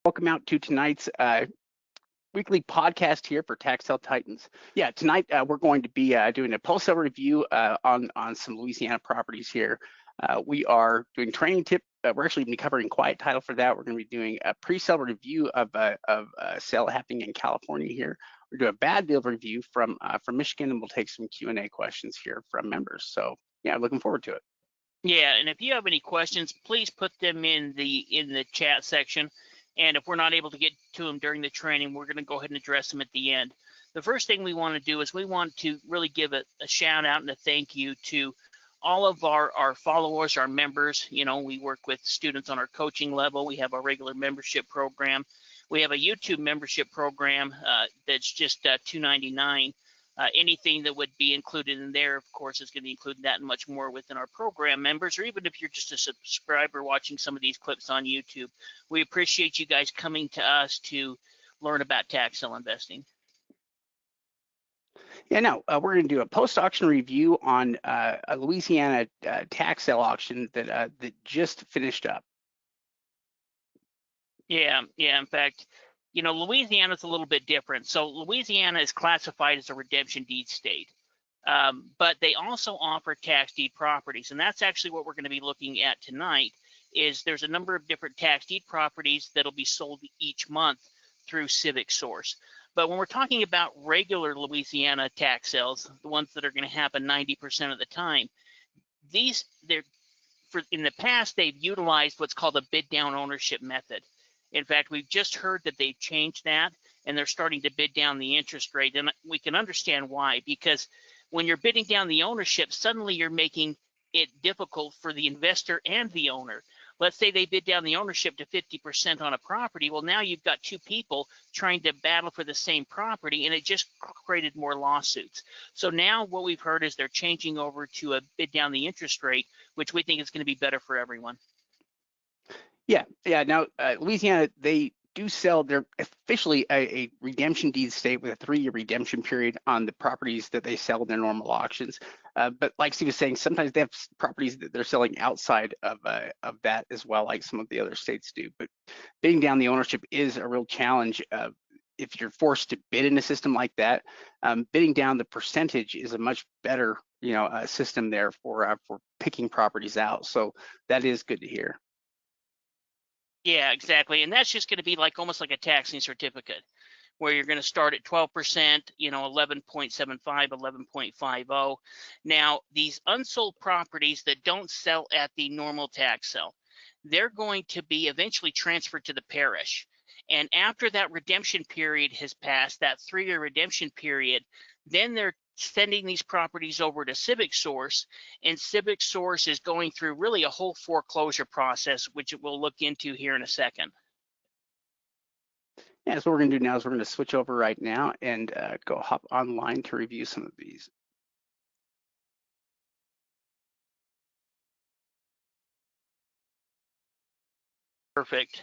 Welcome out to tonight's weekly podcast here for Tax Sale Titans. Yeah, tonight we're going to be doing a post-sale review on some Louisiana properties here. We are doing training tip. We're actually going to be covering quiet title for that. We're going to be doing a pre-sale review of a sale happening in California here. We're doing a bad deal review from Michigan, and we'll take some Q&A questions here from members. So yeah, looking forward to it. Yeah, and if you have any questions, please put them in the chat section. And if we're not able to get to them during the training, we're going to go ahead and address them at the end. The first thing we want to do is we want to really give a shout out and a thank you to all of our followers, our members. You know, we work with students on our coaching level. We have a regular membership program. We have a YouTube membership program that's just $2.99. Anything that would be included in there, of course, is going to be included that and much more within our program members, or even if you're just a subscriber watching some of these clips on YouTube. We appreciate you guys coming to us to learn about tax sale investing. Yeah, no, we're going to do a post-auction review on a Louisiana tax sale auction that just finished up. Yeah. In fact, you know, Louisiana's a little bit different. So Louisiana is classified as a redemption deed state, but they also offer tax deed properties, and that's actually what we're going to be looking at tonight. Is there's a number of different tax deed properties that'll be sold each month through Civic Source. But when we're talking about regular Louisiana tax sales, the ones that are going to happen 90% of the time, in the past, they've utilized what's called a bid down ownership method. In fact, we've just heard that they've changed that, and they're starting to bid down the interest rate. And we can understand why, because when you're bidding down the ownership, suddenly you're making it difficult for the investor and the owner. Let's say they bid down the ownership to 50% on a property. Well, now you've got two people trying to battle for the same property, and it just created more lawsuits. So now what we've heard is they're changing over to a bid down the interest rate, which we think is going to be better for everyone. Yeah. Now, Louisiana, they do sell. They're officially a redemption deed state with a 3-year redemption period on the properties that they sell in their normal auctions. But like Steve was saying, sometimes they have properties that they're selling outside of that as well, like some of the other states do. But bidding down the ownership is a real challenge. If you're forced to bid in a system like that, bidding down the percentage is a much better, system there for picking properties out. So that is good to hear. Yeah, exactly. And that's just going to be like almost like a taxing certificate where you're going to start at 12%, 11.75, 11.50. Now, these unsold properties that don't sell at the normal tax sale, they're going to be eventually transferred to the parish. And after that redemption period has passed, that 3-year redemption period, then they're sending these properties over to Civic Source, and Civic Source is going through really a whole foreclosure process, which we'll look into here in a second. Yeah, so what we're going to do now is we're going to switch over right now and go hop online to review some of these. Perfect.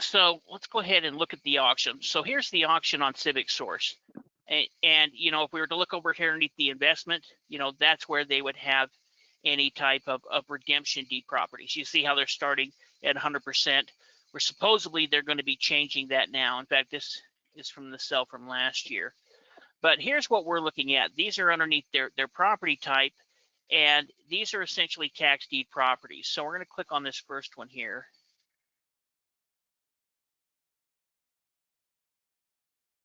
So let's go ahead and look at the auction. So here's the auction on Civic Source. And if we were to look over here underneath the investment, that's where they would have any type of redemption deed properties. You see how they're starting at 100%, where supposedly they're going to be changing that now. In fact, this is from the sale from last year. But here's what we're looking at. These are underneath their property type, and these are essentially tax deed properties. So we're going to click on this first one here.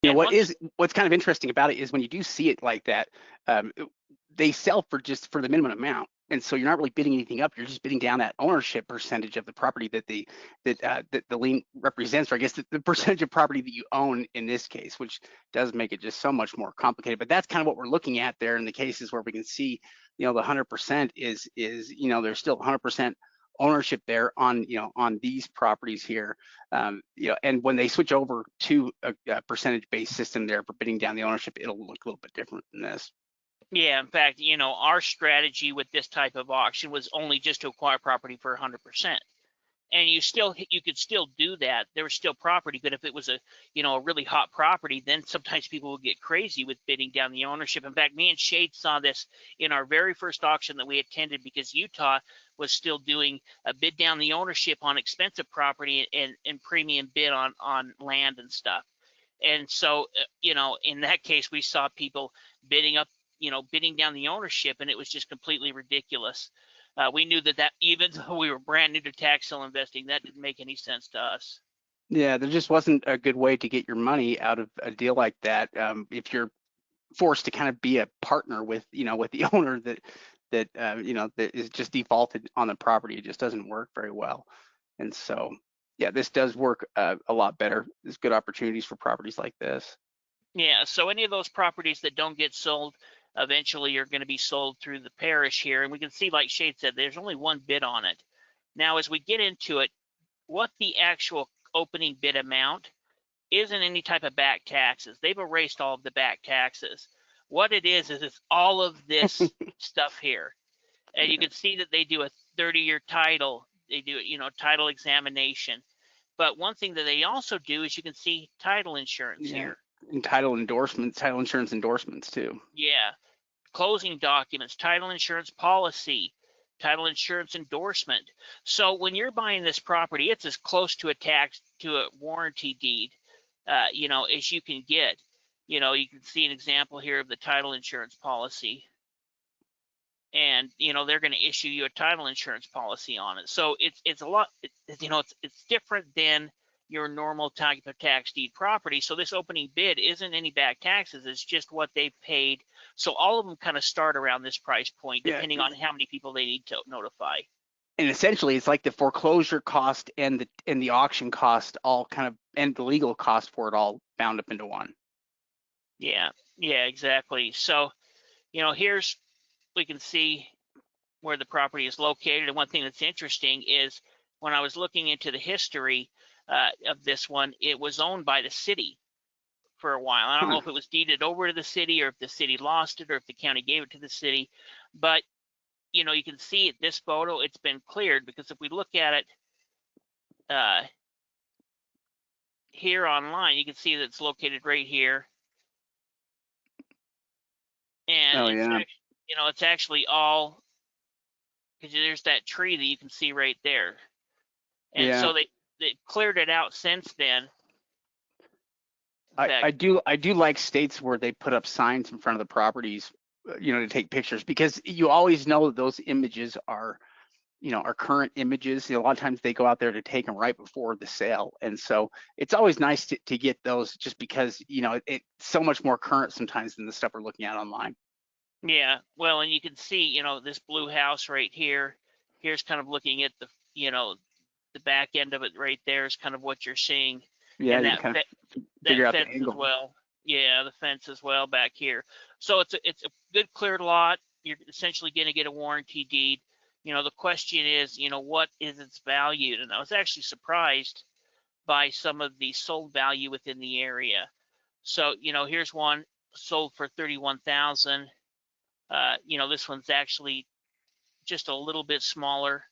What's kind of interesting about it is when you do see it like that, they sell for the minimum amount, and so you're not really bidding anything up. You're just bidding down that ownership percentage of the property that the lien represents, or I guess the percentage of property that you own in this case, which does make it just so much more complicated. But that's kind of what we're looking at there in the cases where we can see, the 100% is there's still 100% ownership there on these properties here, and when they switch over to a percentage-based system there for bidding down the ownership, it'll look a little bit different than this. Yeah, in fact, our strategy with this type of auction was only just to acquire property for 100%. and you could still do that. There was still property, but if it was a a really hot property, then sometimes people would get crazy with bidding down the ownership. In fact, me and Shade saw this in our very first auction that we attended, because Utah was still doing a bid down the ownership on expensive property and premium bid on land and stuff. And so in that case, we saw people bidding up, bidding down the ownership, and it was just completely ridiculous. We knew that even though we were brand new to tax sale investing, that didn't make any sense to us. Yeah, there just wasn't a good way to get your money out of a deal like that. If you're forced to kind of be a partner with, with the owner that is just defaulted on the property, it just doesn't work very well. And so, yeah, this does work a lot better. There's good opportunities for properties like this. Yeah, so any of those properties that don't get sold eventually are going to be sold through the parish here. And we can see, like Shade said, there's only one bid on it. Now, as we get into it, what the actual opening bid amount isn't any type of back taxes. They've erased all of the back taxes. What it is it's all of this stuff here. And you can see that they do a 30-year title. They do, title examination. But one thing that they also do is you can see title insurance Yeah, here. and title endorsements, title insurance endorsements too. Yeah, closing documents, title insurance policy, title insurance endorsement. So when you're buying this property, it's as close to a warranty deed, as you can get. You can see an example here of the title insurance policy, and they're going to issue you a title insurance policy on it. So it's a lot. It's different than your normal type of tax deed property. So this opening bid isn't any back taxes. It's just what they paid. So all of them kind of start around this price point, Yeah, depending on how many people they need to notify. and essentially it's like the foreclosure cost and the auction cost all kind of, and the legal cost for it all bound up into one. Yeah, yeah, exactly. So here's, we can see where the property is located. And one thing that's interesting is when I was looking into the history of this one, it was owned by the city for a while. I don't know if it was deeded over to the city, or if the city lost it, or if the county gave it to the city. But you can see at this photo, it's been cleared, because if we look at it here online, you can see that it's located right here. And Oh yeah. it's actually all, because there's that tree that you can see right there. And Yeah. so they cleared it out since then. In fact, I do like states where they put up signs in front of the properties, to take pictures, because you always know that those images are, are current images. A lot of times they go out there to take them right before the sale, and so it's always nice to get those, just because it's so much more current sometimes than the stuff we're looking at online. yeah, well, and you can see, this blue house right here. Here's kind of looking at the back end of it right there is kind of what you're seeing, Yeah, and you can kind of that figure out the fence as angle. well. Yeah, the fence as well back here. So it's a good cleared lot. You're essentially going to get a warranty deed. The question is, what is its valued? And I was actually surprised by some of the sold value within the area. So here's one sold for 31,000. This one's actually just a little bit smaller.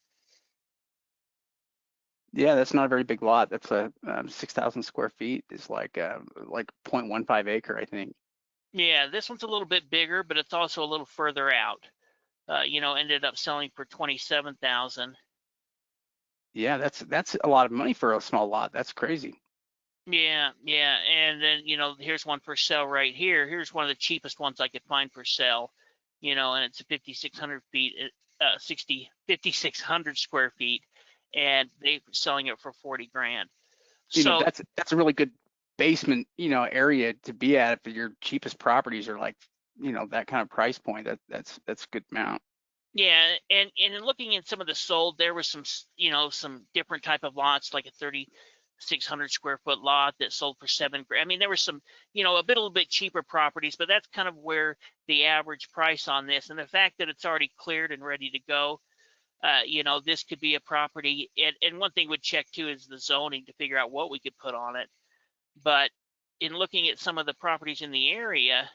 Yeah, that's not a very big lot. That's a 6,000 square feet is like 0.15 acre, I think. Yeah, this one's a little bit bigger, but it's also a little further out. Ended up selling for 27,000. Yeah, that's a lot of money for a small lot. That's crazy. Yeah, yeah, and then here's one for sale right here. Here's one of the cheapest ones I could find for sale. And it's 5,600 feet, 5,600 square feet, and they're selling it for 40 grand. So That's a really good basement, area to be at if your cheapest properties are like, that kind of price point. That's a good amount. yeah, and in looking at some of the sold, there was some different type of lots, like a 3,600 square foot lot that sold for 7 grand. I mean, there was some, a little bit cheaper properties, but that's kind of where the average price on this, and the fact that it's already cleared and ready to go, this could be a property. And one thing we'd check too is the zoning to figure out what we could put on it. But in looking at some of the properties in the area,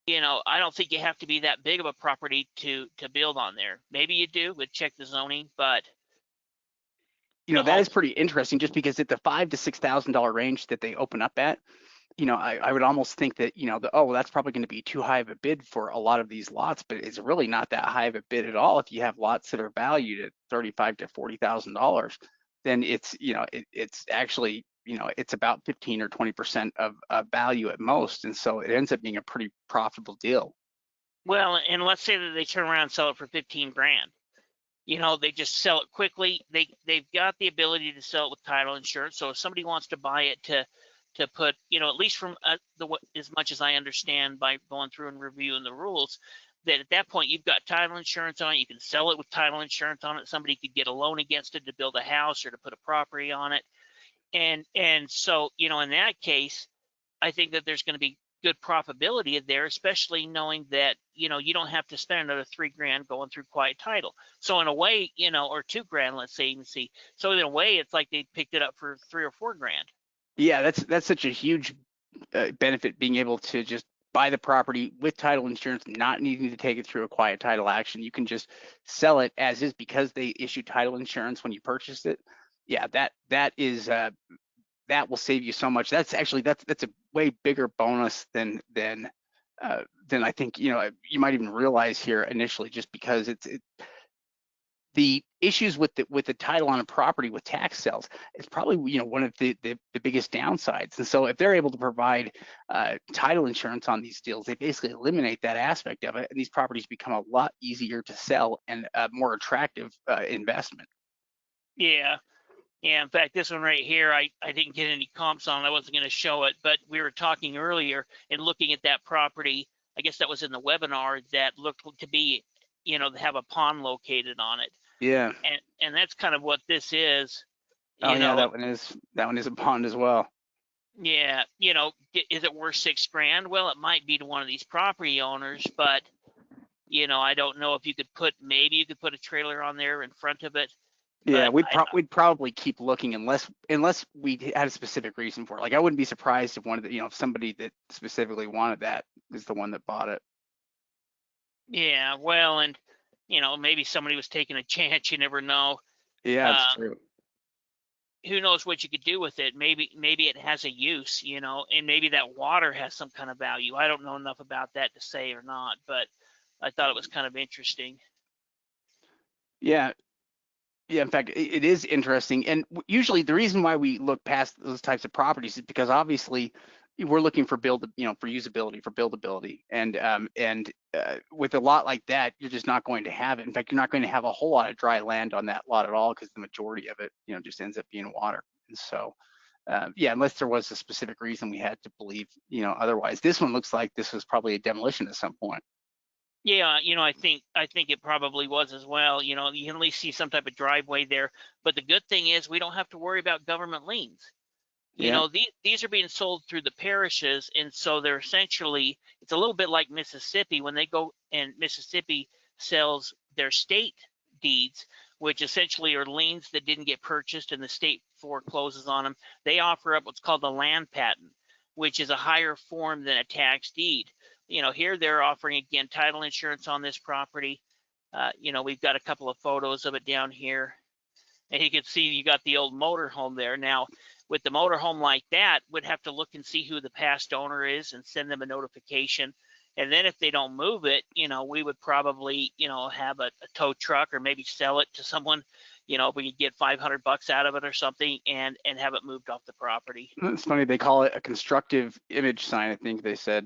I don't think you have to be that big of a property to build on there. Maybe you do, but check the zoning. But the That is homes, pretty interesting, just because at the $5,000 to $6,000 range that they open up at, I would almost think that, well, that's probably going to be too high of a bid for a lot of these lots, but it's really not that high of a bid at all. If you have lots that are valued at $35,000 to $40,000, then it's actually, it's about 15 or 20% of value at most. And so it ends up being a pretty profitable deal. well, and let's say that they turn around and sell it for 15 grand. They just sell it quickly. They've got the ability to sell it with title insurance. So if somebody wants to buy it to put, at least from as much as I understand by going through and reviewing the rules, that at that point you've got title insurance on it. You can sell it with title insurance on it. Somebody could get a loan against it to build a house or to put a property on it. And so, in that case, I think that there's going to be good profitability there, especially knowing that, you don't have to spend another $3,000 going through quiet title. So in a way, or $2,000, let's say, even see. So in a way, it's like they picked it up for $3,000 or $4,000. Yeah, that's such a huge benefit, being able to just buy the property with title insurance, not needing to take it through a quiet title action. You can just sell it as is because they issue title insurance when you purchased it. Yeah, that will save you so much. That's actually that's a way bigger bonus than I think you might even realize here initially, just because the issues with the title on a property with tax sales is probably one of the biggest downsides. And so if they're able to provide title insurance on these deals, they basically eliminate that aspect of it, and these properties become a lot easier to sell and a more attractive investment. Yeah. Yeah. In fact, this one right here, I didn't get any comps on. I wasn't going to show it, but we were talking earlier and looking at that property. I guess that was in the webinar that looked to be, to have a pond located on it. Yeah. And that's kind of what this is. Oh you yeah, know that one is a pond as well. yeah, is it worth $6,000? Well, it might be to one of these property owners, but I don't know if maybe you could put a trailer on there in front of it. Yeah, But we'd probably keep looking unless we had a specific reason for it. Like, I wouldn't be surprised if if somebody that specifically wanted that is the one that bought it. yeah, well, and maybe somebody was taking a chance. You never know. Yeah, it's Uh, true. who knows what you could do with it? Maybe it has a use, and maybe that water has some kind of value. I don't know enough about that to say or not, but I thought it was kind of interesting. Yeah, yeah. In fact, it is interesting. And usually the reason why we look past those types of properties is because obviously we're looking for for usability, for buildability, and with a lot like that, you're just not going to have it. In fact, you're not going to have a whole lot of dry land on that lot at all, because the majority of it, just ends up being water. And so, yeah, unless there was a specific reason we had to believe, otherwise. This one looks like this was probably a demolition at some point. Yeah, I think it probably was as well. You can at least see some type of driveway there. But the good thing is we don't have to worry about government liens. Yeah. These are being sold through the parishes, and so they're essentially, it's a little bit like Mississippi when they go and Mississippi sells their state deeds, which essentially are liens that didn't get purchased and the state forecloses on them. They offer up what's called the land patent, which is a higher form than a tax deed. Here they're offering again title insurance on this property. We've got a couple of photos of it down here, and you can see you got the old motorhome there. Now, with the motorhome like that, we'd have to look and see who the past owner is and send them a notification. And then if they don't move it, we would probably, have a tow truck or maybe sell it to someone, we could get $500 out of it or something and have it moved off the property. It's funny, they call it a constructive image sign, I think they said.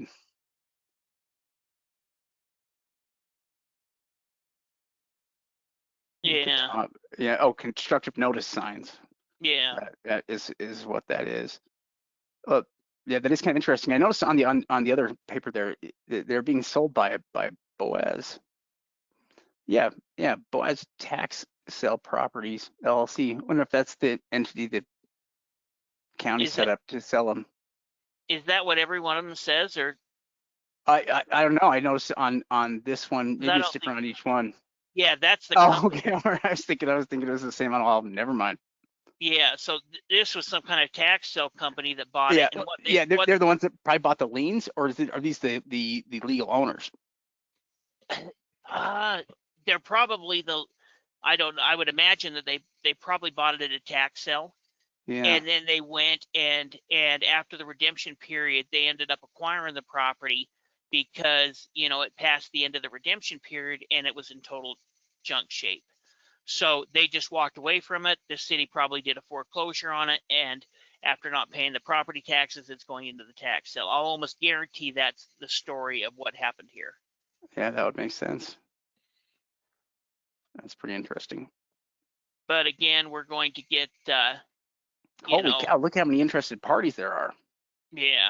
At the Yeah. top. Yeah. Oh, constructive notice signs. Yeah. That is what that is. Uh, yeah, that is kind of interesting. I noticed on the other paper there, they're being sold by Boaz. Yeah, yeah, Boaz Tax Sale Properties LLC. Wonder if that's the entity that county Is set that up to sell them. is that what every one of them says, or I don't know. I noticed on this one, 'cause I maybe it's don't think, different on each one. yeah, that's the Oh, company. okay. All right. I was thinking it was the same on all of them. Never mind. Yeah, so this was some kind of tax sale company that bought Yeah, it, and what they yeah, they're the ones that probably bought the liens, or are these the legal owners? uh they're probably I don't know, I would imagine that they probably bought it at a tax sale, Yeah, and then they went and after the redemption period they ended up acquiring the property because it passed the end of the redemption period and it was in total junk shape. So they just walked away from it. The city probably did a foreclosure on it, and after not paying the property taxes, it's going into the tax sale. I'll almost guarantee that's the story of what happened here. yeah, that would make sense. That's pretty interesting. But again, we're going to get, Holy cow, look how many interested parties there are. yeah,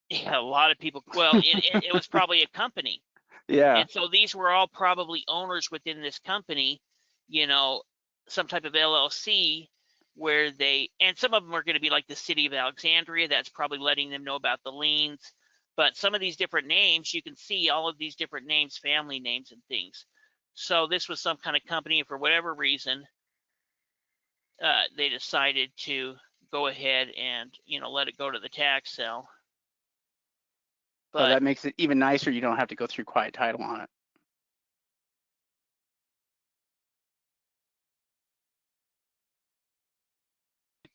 yeah, a lot of people. Well, it was probably a company. Yeah, And so these were all probably owners within this company, you know, some type of LLC where and some of them are going to be like the city of Alexandria. That's probably letting them know about the liens. But some of these different names, you can see all of these different names, family names and things. So this was some kind of company, for whatever reason, they decided to go ahead and, let it go to the tax sale. oh, But that makes it even nicer. You don't have to go through quiet title on it.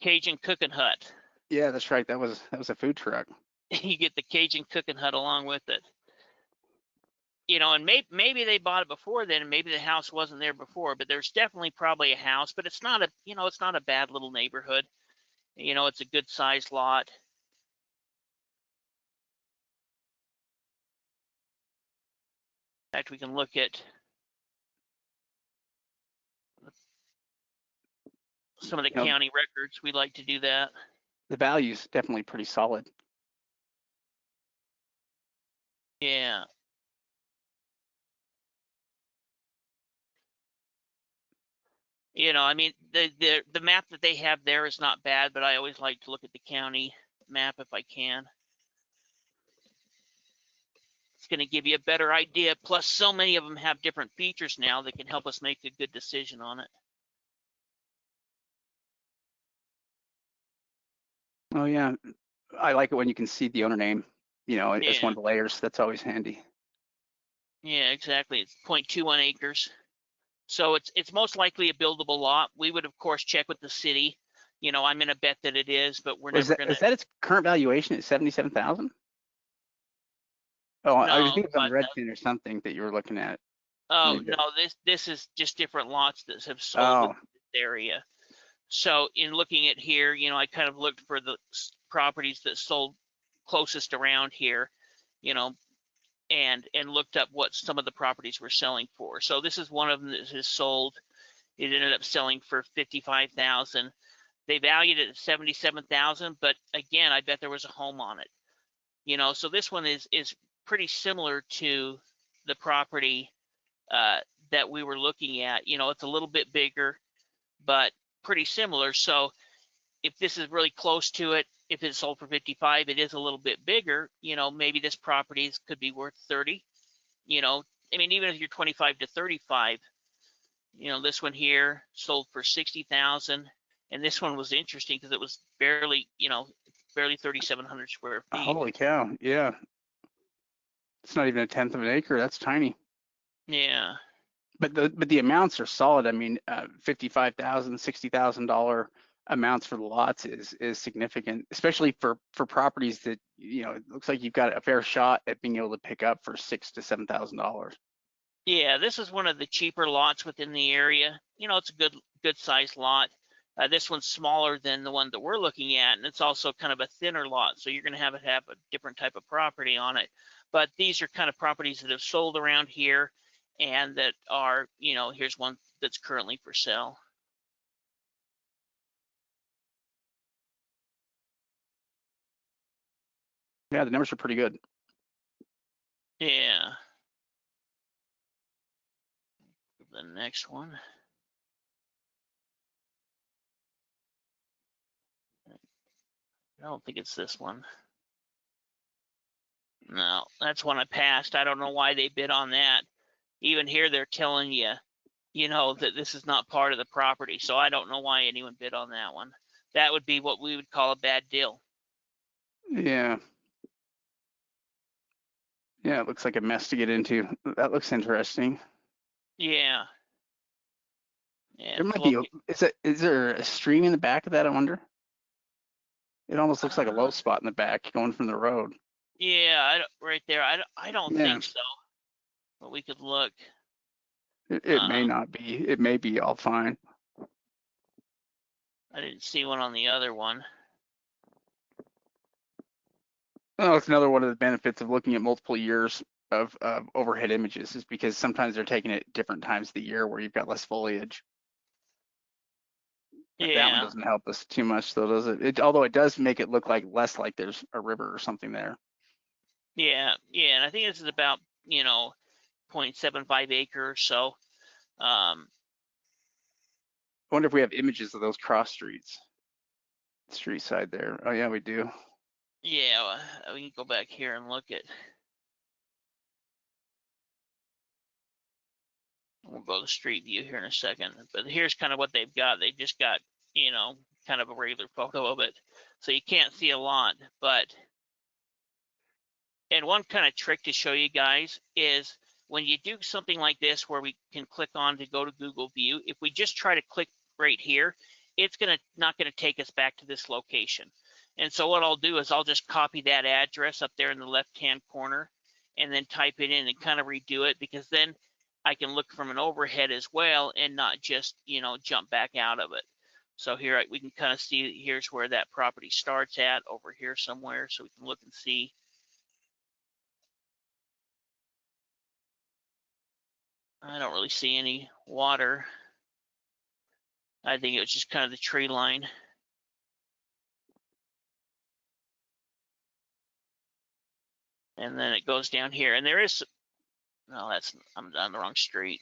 Cajun Cooking Hut. Yeah, that's right. That was a food truck. You get the Cajun Cooking Hut along with it. And maybe they bought it before then, and maybe the house wasn't there before, but there's definitely probably a house, but it's not a bad little neighborhood. It's a good sized lot. In fact, we can look at some of the You know, county records. We like to do that. the value's definitely pretty solid. Yeah. I mean, the map that they have there is not bad, but I always like to look at the county map if I can. It's going to give you a better idea. Plus, so many of them have different features now that can help us make a good decision on it. Oh yeah, I like it when you can see the owner name, as one Yeah. of the layers. That's always handy. Yeah, exactly. It's 0.21 acres. So it's most likely a buildable lot. We would, of course, check with the city. I'm going to bet that it is, but we're Was never that going to. is that its current valuation at 77,000? Oh, I was No, thinking it was on Redfin or something that you were looking at. oh, Maybe. no, this is just different lots that have sold Oh, within this area. So in looking at here, I kind of looked for the properties that sold closest around here, you know, and looked up what some of the properties were selling for. So this is one of them that has sold. It ended up selling for 55,000. They valued it at 77,000, but again, I bet there was a home on it. So this one is pretty similar to the property that we were looking at. It's a little bit bigger, but pretty similar. So if this is really close to it, if it's sold for 55, it is a little bit bigger. Maybe this property could be worth 30. I mean, even if you're 25 to 35, this one here sold for 60,000, and this one was interesting because it was barely 3,700 square feet. holy cow! Yeah, it's not even a tenth of an acre. That's tiny. Yeah, But the amounts are solid. I mean, $55,000, $60,000 amounts for the lots is significant, especially for properties that it looks like you've got a fair shot at being able to pick up for $6,000 to $7,000. yeah. This is one of the cheaper lots within the area. It's a good sized lot. This one's smaller than the one that we're looking at, and it's also kind of a thinner lot. So you're going to have a different type of property on it. But these are kind of properties that have sold around here, and that are, here's one that's currently for sale. Yeah, the numbers are pretty good. Yeah. The next one. I don't think it's this one. No, that's one I passed. I don't know why they bid on that. Even here, they're telling you, that this is not part of the property. So I don't know why anyone bid on that one. That would be what we would call a bad deal. Yeah. Yeah, it looks like a mess to get into. That looks interesting. Yeah. Yeah, There might be, is there a stream in the back of that, I wonder? It almost looks like a low spot in the back going from the road. Yeah, right there. I don't Yeah, think so. But we could look. it may not be. It may be all fine. I didn't see one on the other one. Oh, it's another one of the benefits of looking at multiple years of overhead images is because sometimes they're taken at different times of the year where you've got less foliage. That one Yeah. doesn't help us too much though, does it? Although it does make it look like less like there's a river or something there. Yeah. Yeah. And I think this is about, 0.75 acres. So, I wonder if we have images of those cross streets. Street side there. Oh yeah, we do. yeah, we can go back here and look at. We'll go to street view here in a second. But here's kind of what they've got. They just got, kind of a regular photo of it. So you can't see a lot. And one kind of trick to show you guys is when you do something like this where we can click on to go to Google View, if we just try to click right here, it's not going to take us back to this location. And so what I'll do is I'll just copy that address up there in the left-hand corner and then type it in and kind of redo it, because then I can look from an overhead as well and not just, jump back out of it. So here we can kind of see, here's where that property starts at over here somewhere. So we can look and see. I don't really see any water. I think it was just kind of the tree line. And then it goes down here. And there is, no, I'm on the wrong street.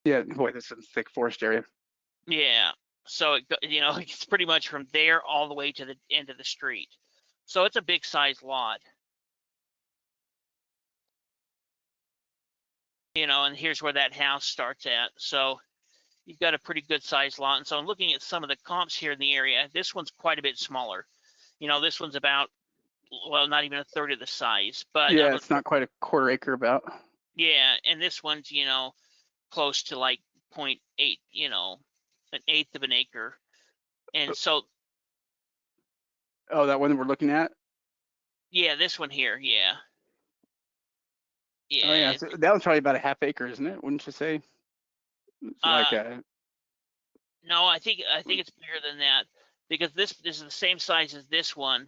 Yeah, boy, this is a thick forest area. Yeah. So, it's pretty much from there all the way to the end of the street. So it's a big size lot. And here's where that house starts at. So you've got a pretty good size lot. And so I'm looking at some of the comps here in the area. This one's quite a bit smaller. This one's about, well, not even a third of the size. But Yeah, it's not quite a quarter acre about. yeah, and this one's, close to like 0.8, an eighth of an acre. And so, Oh, that one we're looking at? yeah, this one here, yeah. Oh yeah, Yeah, so that one's probably about a half acre, isn't it? Wouldn't you say? It's like no, I think it's bigger than that, because this is the same size as this one,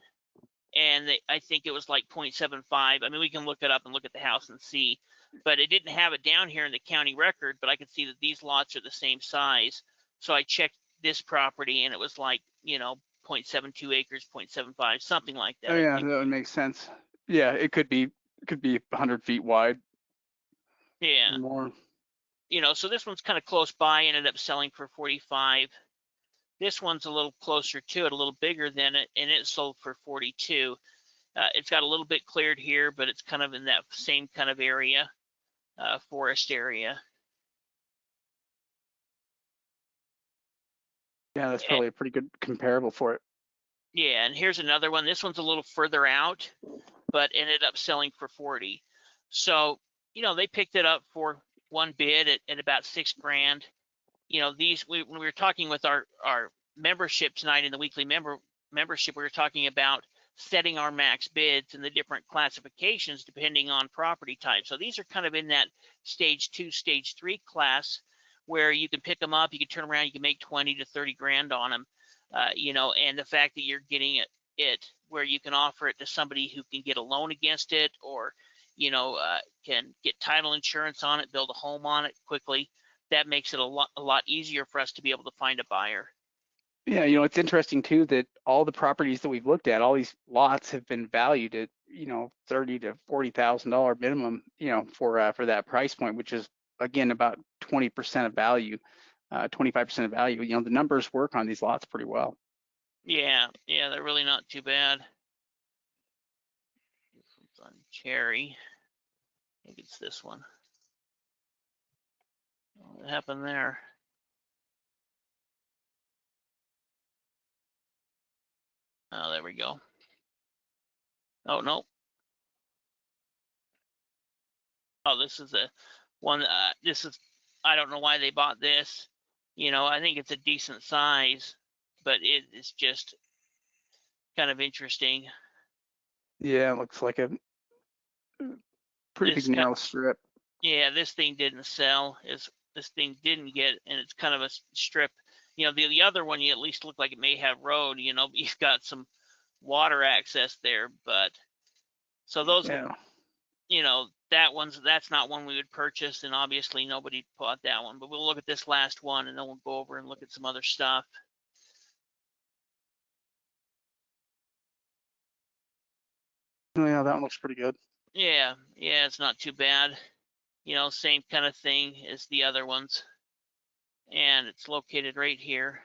and I think it was like 0.75. I mean, we can look it up and look at the house and see, but it didn't have it down here in the county record, but I could see that these lots are the same size. So I checked this property and it was like, 0.72 acres, 0.75, something like that. oh yeah, that would make sense. Yeah, it could be 100 feet wide Yeah. or more. So this one's kind of close by, ended up selling for 45. This one's a little closer to it, a little bigger than it, and it sold for 42. It's got a little bit cleared here, but it's kind of in that same kind of area, forest area. Yeah, that's probably a pretty good comparable for it. Yeah, and here's another one. This one's a little further out, but ended up selling for 40. So, they picked it up for one bid at about $6,000. When we were talking with our membership tonight in the weekly membership, we were talking about setting our max bids and the different classifications depending on property type. So these are kind of in that stage 2, stage 3 class, where you can pick them up, you can turn around, you can make 20 to 30 grand on them, and the fact that you're getting it where you can offer it to somebody who can get a loan against it, or can get title insurance on it, build a home on it quickly. That makes it a lot easier for us to be able to find a buyer. Yeah, it's interesting too that all the properties that we've looked at, all these lots have been valued at, $30,000 to $40,000 minimum, for that price point, which is again about 20% of value, 25% of value. The numbers work on these lots pretty well. Yeah, they're really not too bad. This one's on Cherry. I think it's this one. What happened there? Oh, there we go. Oh, no. Oh, this is the one. This is, I don't know why they bought this. You know, I think it's a decent size, but it's just kind of interesting. Yeah, it looks like a pretty big narrow strip. Yeah, this thing didn't sell. This thing didn't get, and it's kind of a strip. You know, the other one, you at least look like it may have road. You know, you've got some water access there, but so those, Yeah. you know, that's not one we would purchase, and obviously nobody bought that one. But we'll look at this last one, and then we'll go over and look at some other stuff. Oh, yeah, that one looks pretty good. Yeah, it's not too bad. You know, same kind of thing as the other ones, and it's located right here.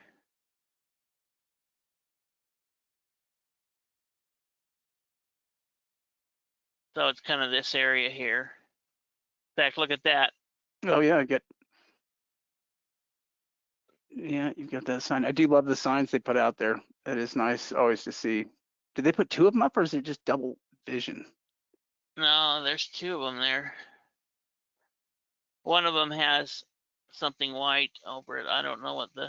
So it's kind of this area here. In fact, look at that. Oh yeah, you've got that sign. I do love the signs they put out there. That is nice always to see. Did they put two of them up or is it just double vision? No, there's two of them there. One of them has something white over it. I don't know what the,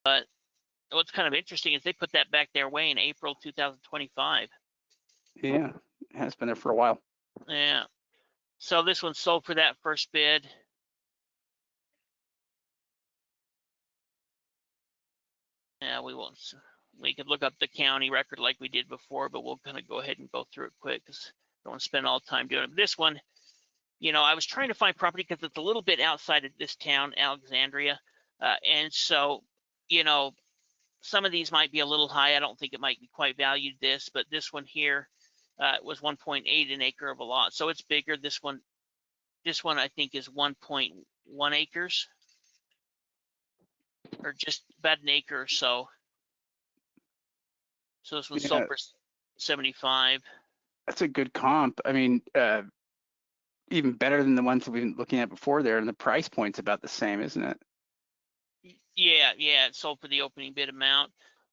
but what's kind of interesting is they put that back their way in April 2025. Yeah, it has been there for a while. Yeah. So this one sold for that first bid. Yeah, we could look up the county record like we did before, but we'll kind of go ahead and go through it quick because I don't want to spend all the time doing it. This one, you know, I was trying to find property because it's a little bit outside of this town, Alexandria. And so, you know, some of these might be a little high. I don't think it might be quite valued this, but this one here was 1.8 an acre of a lot. So it's bigger. This one I think is 1.1 acres or just about an acre or so. So this one's sold Yeah, for 75. that's a good comp. I mean, even better than the ones that we've been looking at before there, and the price point's about the same, isn't it? Yeah, it sold for the opening bid amount.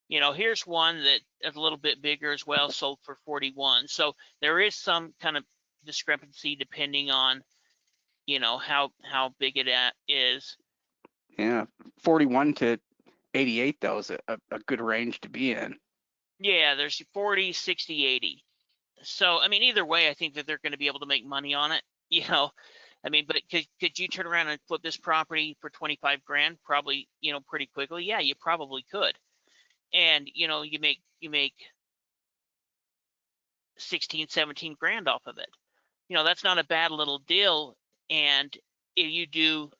You know, here's one that is a little bit bigger as well, sold for 41. So there is some kind of discrepancy depending on, you know, how big it is. Yeah, 41 to 88 though is a good range to be in. Yeah, there's 40, 60, 80. So, I mean, either way, I think that they're going to be able to make money on it. You know, I mean, but could you turn around and flip this property for 25 grand? Probably, you know, pretty quickly. Yeah, you probably could. And, you know, you make 16, 17 grand off of it. You know, that's not a bad little deal. And if you do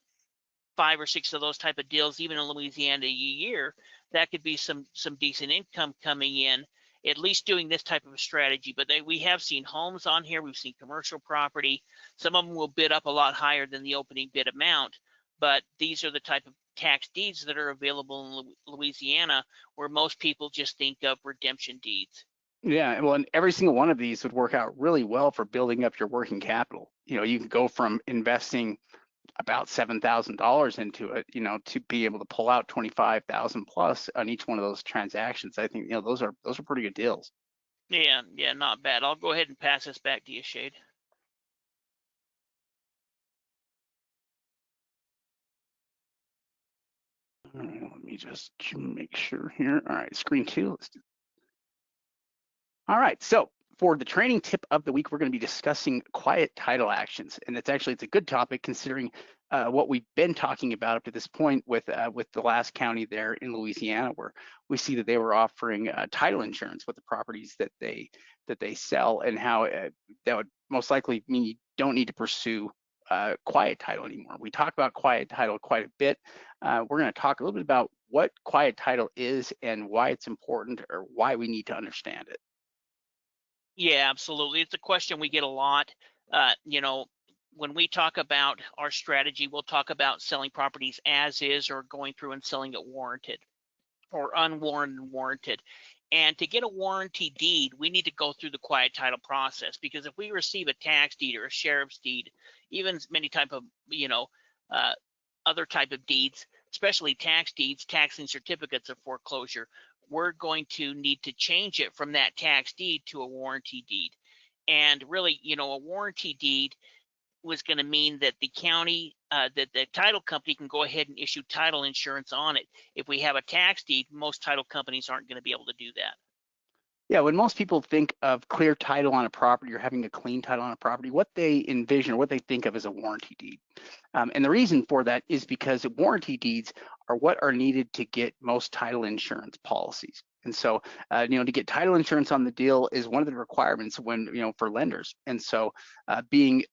5 or 6 of those type of deals, even in Louisiana a year, that could be some decent income coming in, at least doing this type of a strategy. But we have seen homes on here. We've seen commercial property. Some of them will bid up a lot higher than the opening bid amount. But these are the type of tax deeds that are available in Louisiana, where most people just think of redemption deeds. Yeah, well, and every single one of these would work out really well for building up your working capital. You know, you can go from investing about $7,000 into it, you know, to be able to pull out 25,000 plus on each one of those transactions. I think, you know, those are pretty good deals. Yeah, not bad. I'll go ahead and pass this back to you, Shade. All right, let me just make sure here. All right, screen two. Let's do. All right, so for the training tip of the week, we're going to be discussing quiet title actions, and it's a good topic considering what we've been talking about up to this point with the last county there in Louisiana, where we see that they were offering title insurance with the properties that they sell, and how that would most likely mean you don't need to pursue quiet title anymore. We talk about quiet title quite a bit. We're going to talk a little bit about what quiet title is and why it's important, or why we need to understand it. Yeah, absolutely. It's a question we get a lot. You know, when we talk about our strategy, we'll talk about selling properties as is or going through and selling it warranted or unwarranted and warranted. And to get a warranty deed, we need to go through the quiet title process, because if we receive a tax deed or a sheriff's deed, even many type of, uh, other type of deeds, especially tax deeds, tax lien certificates of foreclosure, we're going to need to change it from that tax deed to a warranty deed. And really, a warranty deed was going to mean that the county, that the title company can go ahead and issue title insurance on it. If we have a tax deed, most title companies aren't going to be able to do that. Yeah, when most people think of clear title on a property or having a clean title on a property, what they envision or what they think of is a warranty deed. And the reason for that is because warranty deeds are what are needed to get most title insurance policies. And so, to get title insurance on the deal is one of the requirements when, for lenders. And so being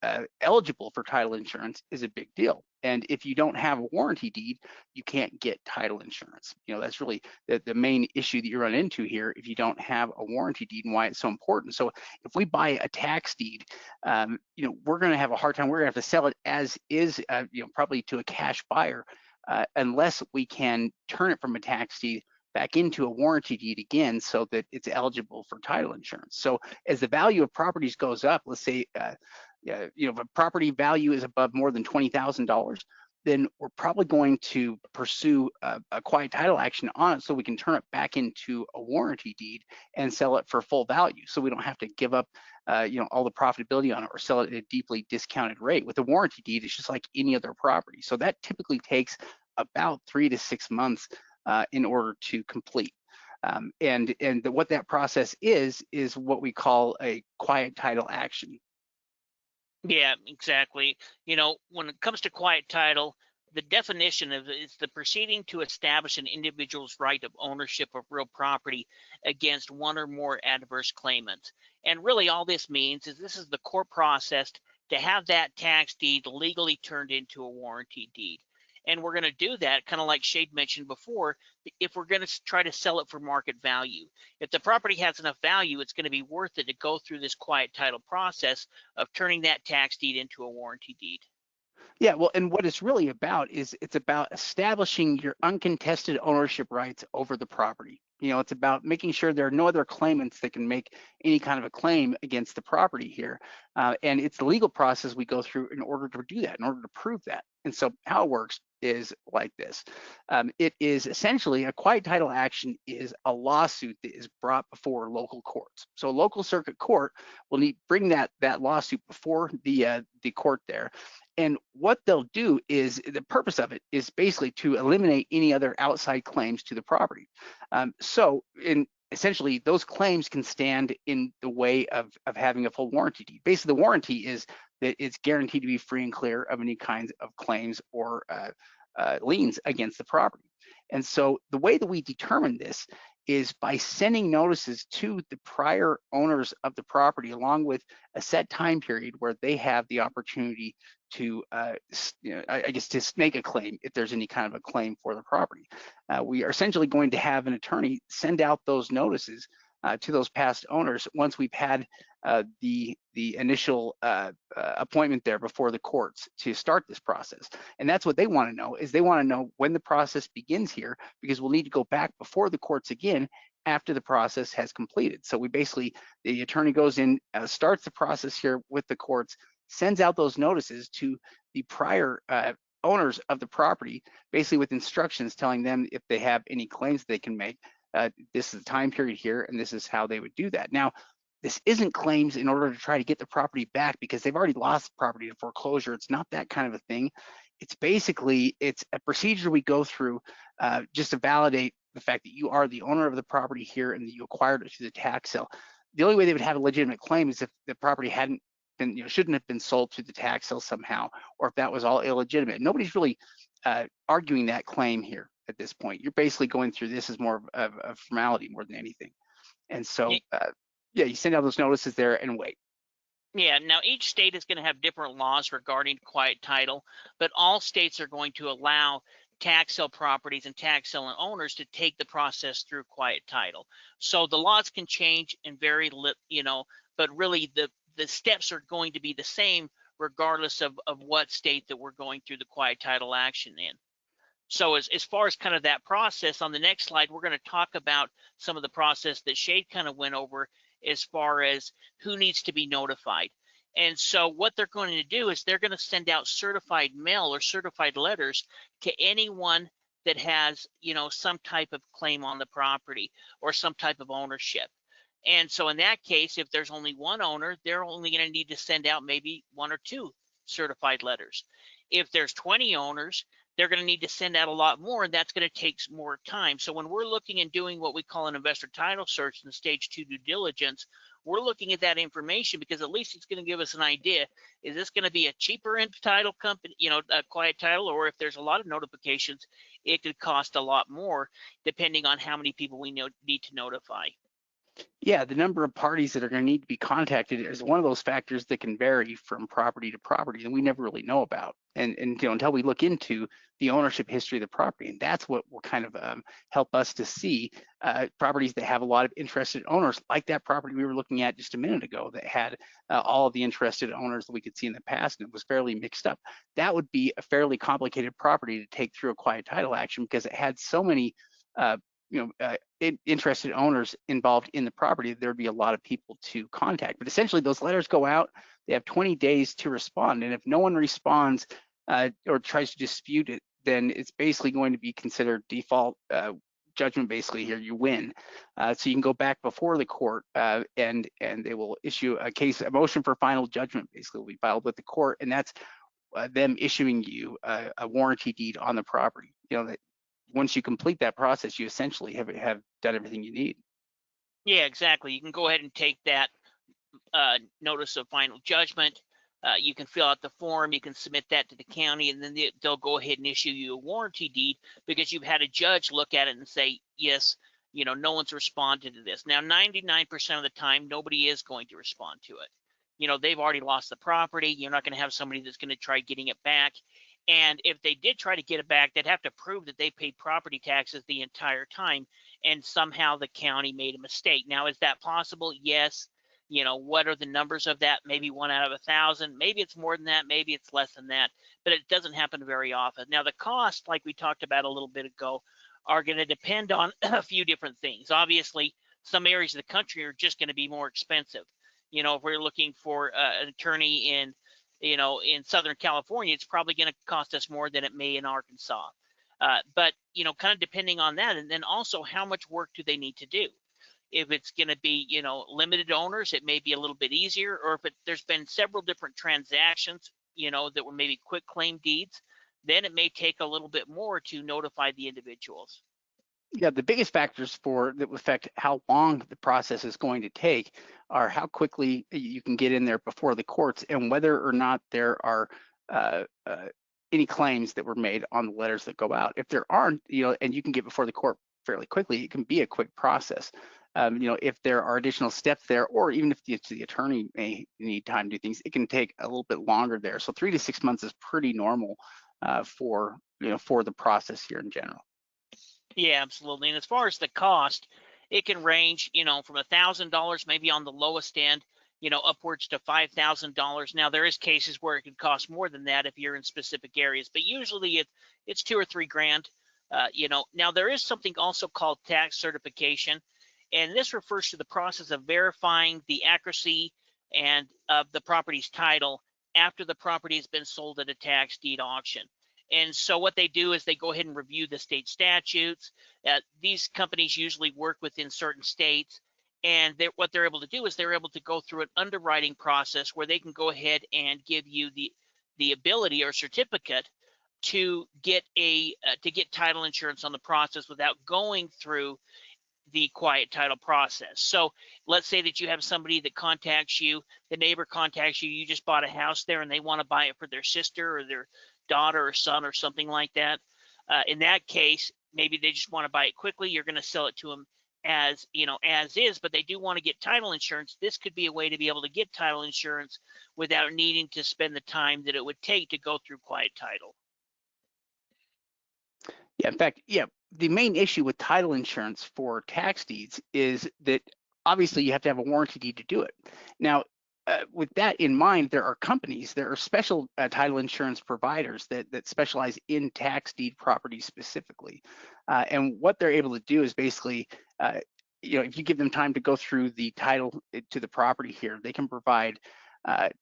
eligible for title insurance is a big deal. And if you don't have a warranty deed, you can't get title insurance. That's really the main issue that you run into here if you don't have a warranty deed, and why it's so important. So if we buy a tax deed, we're going to have a hard time. We're going to have to sell it as is, probably to a cash buyer, unless we can turn it from a tax deed back into a warranty deed again, so that it's eligible for title insurance. So as the value of properties goes up, let's say, if a property value is above more than $20,000, then we're probably going to pursue a quiet title action on it, so we can turn it back into a warranty deed and sell it for full value, so we don't have to give up all the profitability on it or sell it at a deeply discounted rate. With a warranty deed, it's just like any other property. So that typically takes about 3 to 6 months in order to complete. What that process is what we call a quiet title action. Yeah, exactly. When it comes to quiet title, the definition of it is the proceeding to establish an individual's right of ownership of real property against one or more adverse claimants. And really all this means is this is the court process to have that tax deed legally turned into a warranty deed. And we're going to do that, kind of like Shade mentioned before, if we're going to try to sell it for market value. If the property has enough value, it's going to be worth it to go through this quiet title process of turning that tax deed into a warranty deed. Yeah, well, and what it's really about is it's about establishing your uncontested ownership rights over the property. It's about making sure there are no other claimants that can make any kind of a claim against the property here. And it's the legal process we go through in order to do that, in order to prove that. And so how it works is like this. It is essentially a quiet title action is a lawsuit that is brought before local courts. So a local circuit court will bring that lawsuit before the court there. And what they'll do is, the purpose of it is basically to eliminate any other outside claims to the property. Essentially, those claims can stand in the way of having a full warranty deed. Basically, the warranty is that it's guaranteed to be free and clear of any kinds of claims or liens against the property. And so the way that we determine this is by sending notices to the prior owners of the property, along with a set time period where they have the opportunity to, to make a claim if there's any kind of a claim for the property. We are essentially going to have an attorney send out those notices to those past owners once we've had the initial appointment there before the courts to start this process. And that's what they want to know, is they want to know when the process begins here, because we'll need to go back before the courts again after the process has completed. So the attorney goes in, starts the process here with the courts, sends out those notices to the prior owners of the property, basically with instructions telling them if they have any claims they can make. This is the time period here, and this is how they would do that. Now, this isn't claims in order to try to get the property back because they've already lost the property to foreclosure. It's not that kind of a thing. It's a procedure we go through just to validate the fact that you are the owner of the property here and that you acquired it through the tax sale. The only way they would have a legitimate claim is if the property shouldn't have been sold through the tax sale somehow, or if that was all illegitimate. Nobody's really arguing that claim here at this point. You're basically going through this as more of a formality more than anything. And so, you send out those notices there and wait. Yeah, now each state is going to have different laws regarding quiet title, but all states are going to allow tax sale properties and tax sale owners to take the process through quiet title. So the laws can change and vary, but really the steps are going to be the same regardless of what state that we're going through the quiet title action in. So as far as kind of that process, on the next slide, we're going to talk about some of the process that Shade kind of went over as far as who needs to be notified. And so what they're going to do is they're going to send out certified mail or certified letters to anyone that has, some type of claim on the property or some type of ownership. And so in that case, if there's only one owner, they're only going to need to send out maybe 1 or 2 certified letters. If there's 20 owners, they're going to need to send out a lot more, and that's going to take more time. So when we're looking and doing what we call an investor title search in stage 2 due diligence, we're looking at that information because at least it's going to give us an idea. Is this going to be a cheaper title company, a quiet title, or if there's a lot of notifications, it could cost a lot more depending on how many people we need to notify. Yeah, the number of parties that are going to need to be contacted is one of those factors that can vary from property to property, and we never really know about. And until we look into the ownership history of the property, and that's what will kind of help us to see properties that have a lot of interested owners, like that property we were looking at just a minute ago that had all of the interested owners that we could see in the past, and it was fairly mixed up. That would be a fairly complicated property to take through a quiet title action because it had so many interested owners involved in the property. There'd be a lot of people to contact. But essentially, those letters go out. They have 20 days to respond, and if no one responds or tries to dispute it, then it's basically going to be considered default judgment. Basically, here you win. So you can go back before the court, and they will issue a motion for final judgment. Basically, will be filed with the court, and that's them issuing you a warranty deed on the property. That once you complete that process, you essentially have done everything you need. Yeah, exactly. You can go ahead and take that notice of final judgment. You can fill out the form, you can submit that to the county, and then they'll go ahead and issue you a warranty deed because you've had a judge look at it and say, yes, no one's responded to this. Now, 99% of the time, nobody is going to respond to it. They've already lost the property. You're not going to have somebody that's going to try getting it back. And if they did try to get it back, they'd have to prove that they paid property taxes the entire time and somehow the county made a mistake. Now, is that possible? Yes. What are the numbers of that? Maybe 1 out of 1,000. Maybe it's more than that. Maybe it's less than that. But it doesn't happen very often. Now, the cost, like we talked about a little bit ago, are going to depend on a few different things. Obviously, some areas of the country are just going to be more expensive. If we're looking for an attorney in Southern California, it's probably going to cost us more than it may in Arkansas. But, kind of depending on that. And then also, how much work do they need to do? If it's going to be, limited owners, it may be a little bit easier. Or if there's been several different transactions, that were maybe quick claim deeds, then it may take a little bit more to notify the individuals. Yeah, the biggest factors that will affect how long the process is going to take are how quickly you can get in there before the courts and whether or not there are any claims that were made on the letters that go out. If there aren't, and you can get before the court fairly quickly, it can be a quick process. If there are additional steps there, or even if the attorney may need time to do things, it can take a little bit longer there. So 3 to 6 months is pretty normal for the process here in general. Yeah, absolutely. And as far as the cost, it can range, from $1,000 maybe on the lowest end, upwards to $5,000. Now, there is cases where it could cost more than that if you're in specific areas, but usually it's $2 or $3 grand. Now there is something also called tax certification, and this refers to the process of verifying the accuracy and of the property's title after the property has been sold at a tax deed auction. And so what they do is they go ahead and review the state statutes. These companies usually work within certain states, and what they're able to do is they're able to go through an underwriting process where they can go ahead and give you the ability or certificate to get title insurance on the process without going through the quiet title process. So let's say that you have somebody that contacts you, the neighbor contacts you, you just bought a house there and they want to buy it for their sister or their daughter or son or something like that. In that case, maybe they just want to buy it quickly. You're going to sell it to them as is, but they do want to get title insurance. This could be a way to be able to get title insurance without needing to spend the time that it would take to go through quiet title. Yeah, in fact, the main issue with title insurance for tax deeds is that obviously you have to have a warranty deed to do it. Now, with that in mind, there are companies, there are special title insurance providers that specialize in tax deed properties specifically. And what they're able to do is basically, if you give them time to go through the title to the property here, they can provide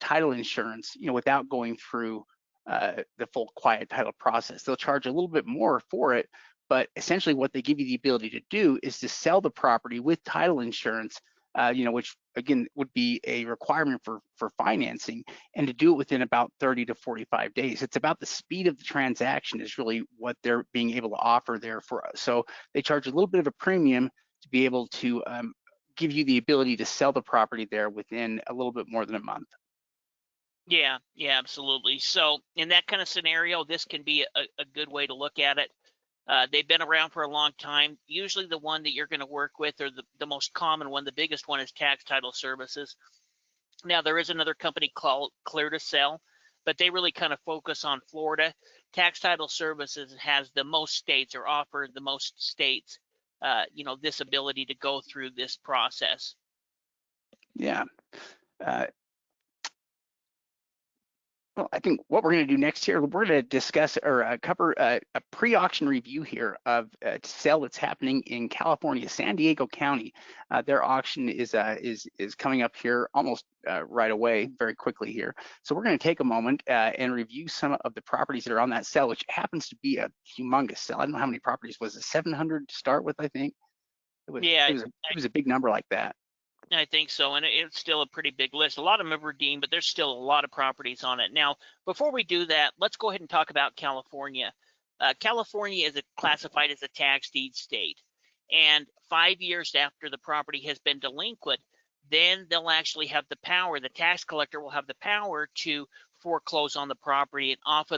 title insurance, without going through the full quiet title process. They'll charge a little bit more for it, but essentially what they give you the ability to do is to sell the property with title insurance, which again would be a requirement for financing, and to do it within about 30 to 45 days. It's about the speed of the transaction is really what they're being able to offer there for us. So they charge a little bit of a premium to be able to give you the ability to sell the property there within a little bit more than a month. Yeah, yeah, absolutely. So in that kind of scenario, this can be a good way to look at it. They've been around for a long time. Usually the one that you're going to work with, or the most common one, the biggest one, is Tax Title Services. Now, there is another company called Clear to Sell, but they really kind of focus on Florida. Tax Title Services has the most states, or offer the most states, this ability to go through this process. Yeah. Well, I think what we're going to do next here, we're going to discuss or cover a pre-auction review here of a sale that's happening in California, San Diego County. Their auction is coming up here almost right away, very quickly here. So we're going to take a moment and review some of the properties that are on that sale, which happens to be a humongous sale. I don't know how many properties was it, 700 to start with, I think. Yeah, It was a big number like that. I think so, and it's still a pretty big list. A lot of them have redeemed, but there's still a lot of properties on it. Now, before we do that, let's go ahead and talk about California. California is classified as a tax deed state, and 5 years after the property has been delinquent, then they'll actually have the power, the tax collector will have the power to foreclose on the property and offer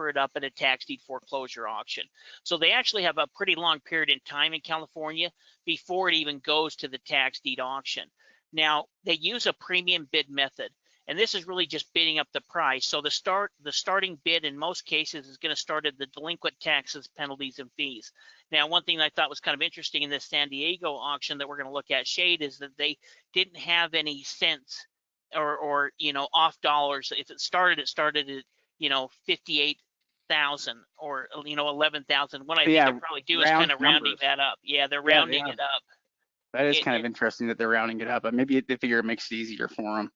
it up at a tax deed foreclosure auction. So they actually have a pretty long period in time in California before it even goes to the tax deed auction. Now, they use a premium bid method, and this is really just bidding up the price. So the starting bid in most cases is going to start at the delinquent taxes, penalties, and fees. Now, one thing that I thought was kind of interesting in this San Diego auction that we're going to look at, Shade, is that they didn't have any cents or off dollars. If it started at 58,000 or 11,000. What I think they'll probably do is kind of rounding that up. Yeah, they're rounding it up. That is kind of interesting that they're rounding it up, but maybe they figure it makes it easier for them.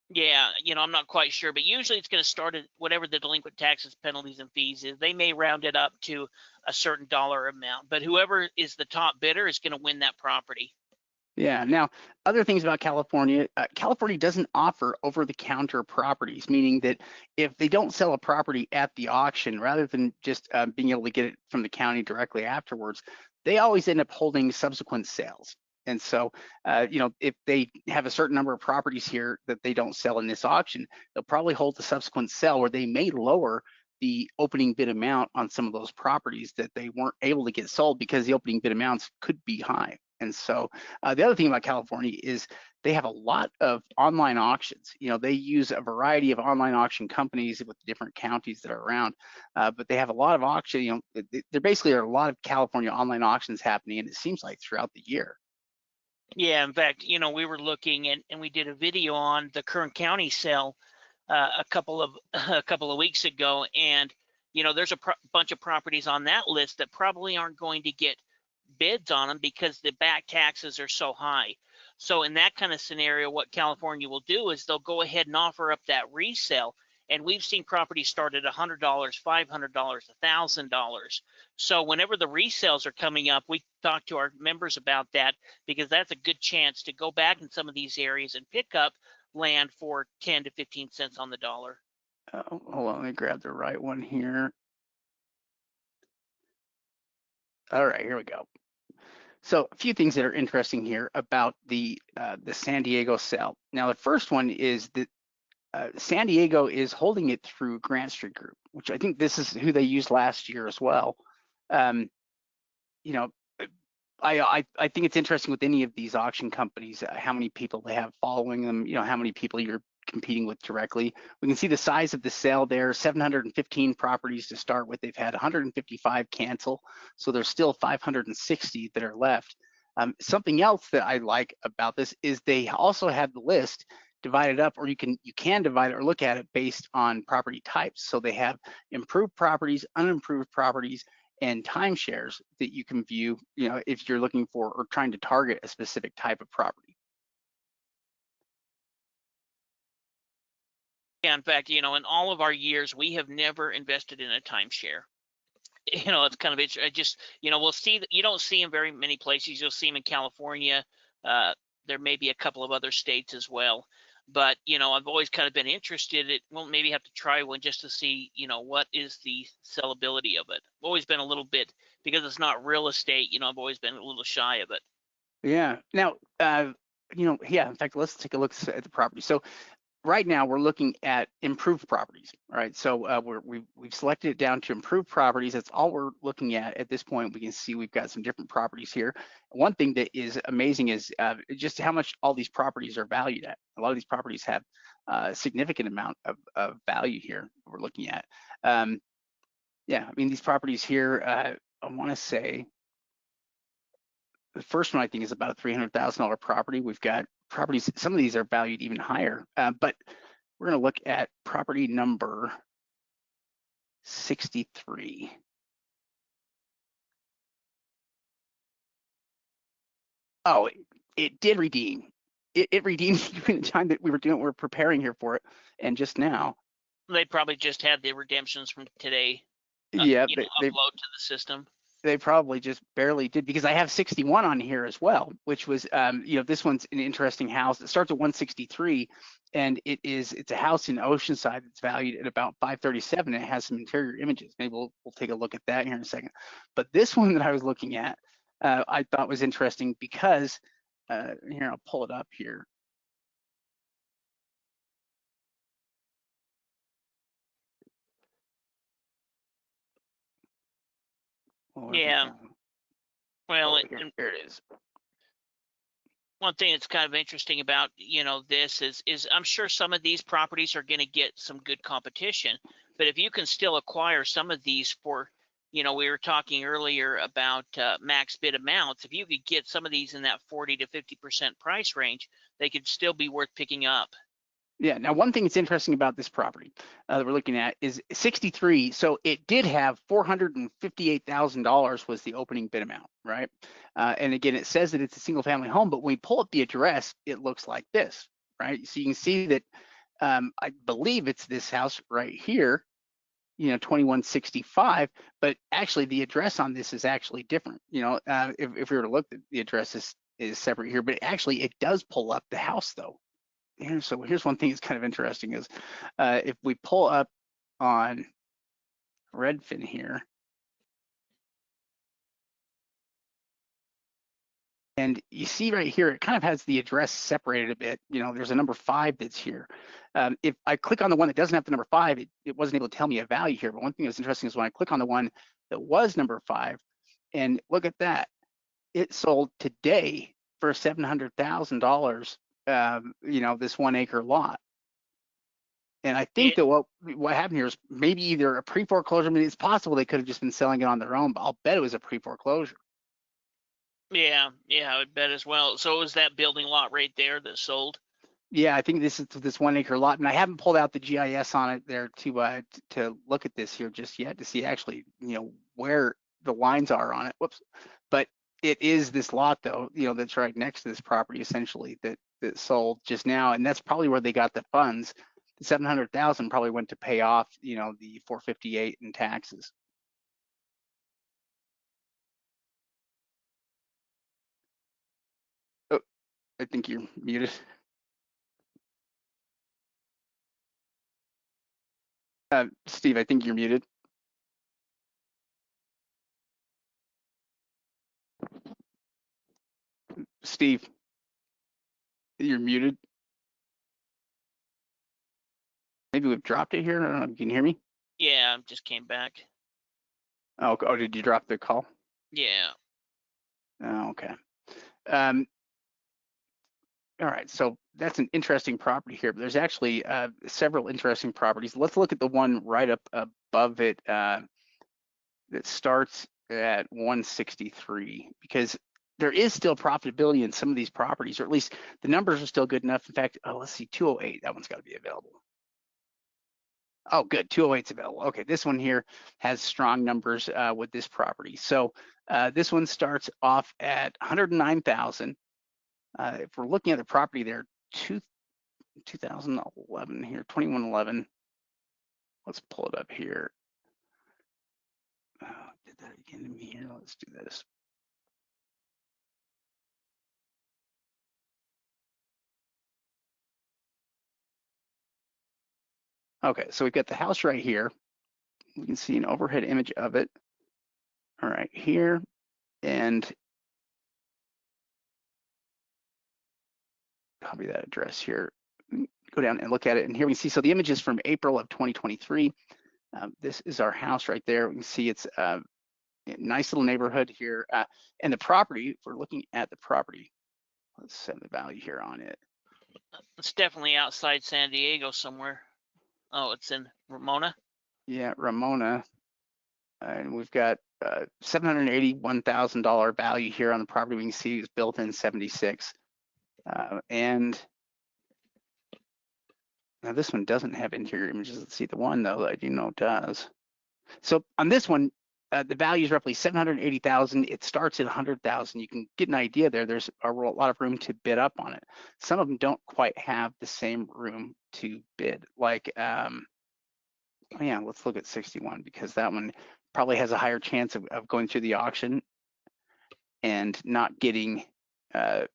Yeah, I'm not quite sure, but usually it's going to start at whatever the delinquent taxes, penalties, and fees is. They may round it up to a certain dollar amount, but whoever is the top bidder is going to win that property. Yeah. Now, other things about California, California doesn't offer over-the-counter properties, meaning that if they don't sell a property at the auction, rather than just being able to get it from the county directly afterwards, they always end up holding subsequent sales. And so, if they have a certain number of properties here that they don't sell in this auction, they'll probably hold the subsequent sale where they may lower the opening bid amount on some of those properties that they weren't able to get sold because the opening bid amounts could be high. And so the other thing about California is they have a lot of online auctions. They use a variety of online auction companies with different counties that are around, but they have a lot of auction. There basically are a lot of California online auctions happening, and it seems like throughout the year. Yeah, in fact, we were looking and we did a video on the Kern County sale a couple of weeks ago, and there's a bunch of properties on that list that probably aren't going to get bids on them because the back taxes are so high. So in that kind of scenario, what California will do is they'll go ahead and offer up that resale. And we've seen properties start at $100, $500, $1,000. So whenever the resales are coming up, we talk to our members about that because that's a good chance to go back in some of these areas and pick up land for 10 to 15 cents on the dollar. Hold on, let me grab the right one here. All right, here we go. So a few things that are interesting here about the San Diego sale. Now, the first one is that San Diego is holding it through Grant Street Group, which I think this is who they used last year as well. I think it's interesting with any of these auction companies, how many people they have following them, how many people you're competing with directly. We can see the size of the sale there, 715 properties to start with. They've had 155 cancel, so there's still 560 that are left. Something else that I like about this is they also have the list divide it up, or you can divide it or look at it based on property types. So they have improved properties, unimproved properties, and timeshares that you can view, if you're looking for or trying to target a specific type of property. Yeah, in fact, in all of our years, we have never invested in a timeshare. It's kind of just, we'll see that you don't see them very many places. You'll see them in California. There may be a couple of other states as well. But, I've always kind of been interested. We'll maybe have to try one just to see, what is the sellability of it. I've always been a little bit, because it's not real estate, I've always been a little shy of it. Yeah. Now, in fact, let's take a look at the property. So right now we're looking at improved properties, right? So we've selected it down to improved properties. That's all we're looking at this point. We can see we've got some different properties here. One thing that is amazing is just how much all these properties are valued at. A lot of these properties have a significant amount of value here we're looking at. Yeah, I mean, these properties here, I want to say, the first one I think is about a $300,000 property. We've got properties, some of these are valued even higher, but we're going to look at property number 63. Oh, it did redeem. It redeemed during the time that we were preparing here for it, and just now. They probably just had the redemptions from today, Yeah, upload to the system. They probably just barely did, because I have 61 on here as well, which was, this one's an interesting house. It starts at 163, and it's a house in Oceanside that's valued at about 537. It has some interior images. Maybe we'll take a look at that here in a second. But this one that I was looking at, I thought was interesting because, here, I'll pull it up here. Yeah. Well, here it is. One thing that's kind of interesting about this is I'm sure some of these properties are going to get some good competition, but if you can still acquire some of these for, we were talking earlier about max bid amounts. If you could get some of these in that 40 to 50% price range, they could still be worth picking up. Yeah. Now, one thing that's interesting about this property that we're looking at is 63. So it did have $458,000 was the opening bid amount, right? And again, it says that it's a single family home, but when we pull up the address, it looks like this, right? So you can see that I believe it's this house right here, 2165, but actually the address on this is actually different. If we were to look, the address is separate here, but actually it does pull up the house though. So here's one thing that's kind of interesting is if we pull up on Redfin here, and you see right here, it kind of has the address separated a bit. There's a number 5 that's here. If I click on the one that doesn't have the number 5, it wasn't able to tell me a value here. But one thing that's interesting is when I click on the one that was number 5, and look at that, it sold today for $700,000. This 1 acre lot. And I think that what happened here is maybe either a pre-foreclosure. I mean, it's possible they could have just been selling it on their own, but I'll bet it was a pre-foreclosure. Yeah, I would bet as well. So it was that building lot right there that sold? Yeah, I think this is this 1 acre lot, and I haven't pulled out the GIS on it there to look at this here just yet to see actually, where the lines are on it. Whoops. But it is this lot though, that's right next to this property essentially that sold just now, and that's probably where they got the funds. The 700,000 probably went to pay off, the 458 in taxes. Oh, I think you're muted. Steve, I think you're muted. Steve, you're muted. Maybe we've dropped it here. I don't know. Can you hear me? Yeah, just came back. Oh, did you drop the call? Yeah. Oh, okay. All right, so that's an interesting property here, but there's actually several interesting properties. Let's look at the one right up above it that starts at 163, because there is still profitability in some of these properties, or at least the numbers are still good enough. In fact, let's see, 208, that one's got to be available. Oh, good, 208's available. Okay, this one here has strong numbers with this property. So this one starts off at 109,000. If we're looking at the property there, 2011 here, 2111. Let's pull it up here. Did that again in here. Let's do this. Okay, so we've got the house right here. We can see an overhead image of it. All right, here, and copy that address here. Go down and look at it, and here we see, so the image is from April of 2023. This is our house right there. We can see it's a nice little neighborhood here. And the property, if we're looking at the property, let's set the value here on it. It's definitely outside San Diego somewhere. Oh, it's in Ramona? Yeah, Ramona. And we've got $781,000 value here on the property. We can see it's built in 76. And now this one doesn't have interior images. Let's see the one though that I do know does. So on this one, the value is roughly 780,000. It starts at 100,000. You can get an idea there. There's a lot of room to bid up on it. Some of them don't quite have the same room to bid. Like, oh yeah, let's look at 61 because that one probably has a higher chance of going through the auction and not getting,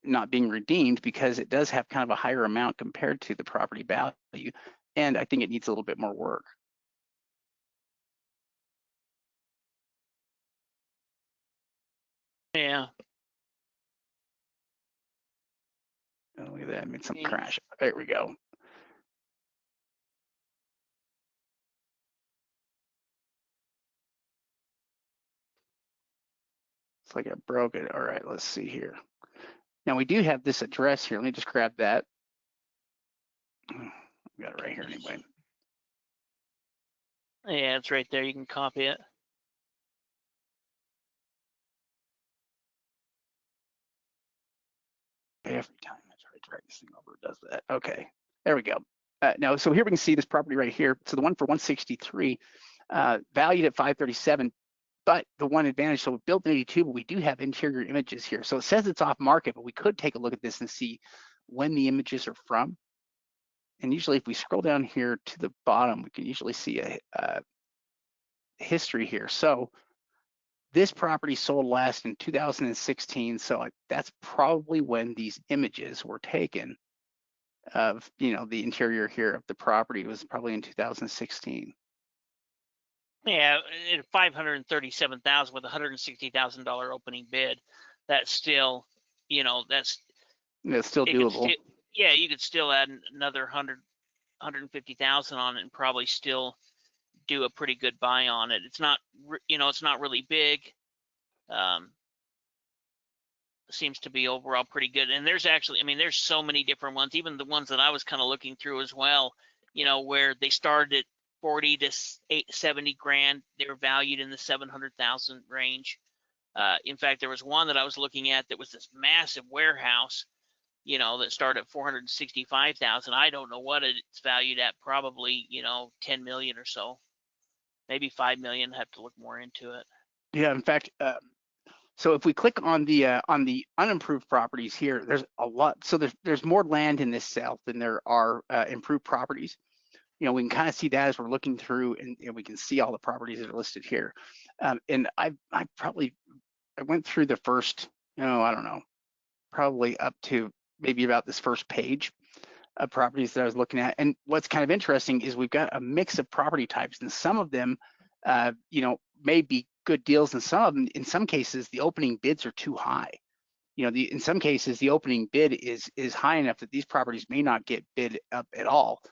not being redeemed because it does have kind of a higher amount compared to the property value. And I think it needs a little bit more work. Yeah. Oh, look at that, made some crash. There we go. It's like I broke it. All right, let's see here. Now we do have this address here. Let me just grab that. We got it right here anyway. Yeah, it's right there. You can copy it. Every time I try to drag this thing over, it does that. Okay, there we go. Now, so here we can see this property right here. So the one for 163, valued at 537, but the one advantage, so built in 82, but we do have interior images here. So it says it's off market, but we could take a look at this and see when the images are from. And usually if we scroll down here to the bottom, we can usually see a history here. So this property sold last in 2016. So that's probably when these images were taken of, the interior here of the property. It was probably in 2016. Yeah, at 537,000 with $160,000 opening bid. That's still, that's still doable. Yeah, you could still add another 150,000 on it and probably still do a pretty good buy on it. It's not, it's not really big. Seems to be overall pretty good. And there's actually, there's so many different ones, even the ones that I was kind of looking through as well, where they started at 40 to 70 grand. They were valued in the 700,000 range. In fact, there was one that I was looking at that was this massive warehouse, that started at 465,000. I don't know what it's valued at, probably, 10 million or so, maybe 5 million. Have to look more into it. Yeah, in fact, so if we click on the unimproved properties here, there's a lot. So there's more land in this cell than there are improved properties. We can kind of see that as we're looking through, and we can see all the properties that are listed here. And I went through the first, I don't know, probably up to maybe about this first page of properties that I was looking at. And what's kind of interesting is we've got a mix of property types, and some of them, may be good deals, and some of them, in some cases, the opening bids are too high. In some cases, the opening bid is high enough that these properties may not get bid up at all.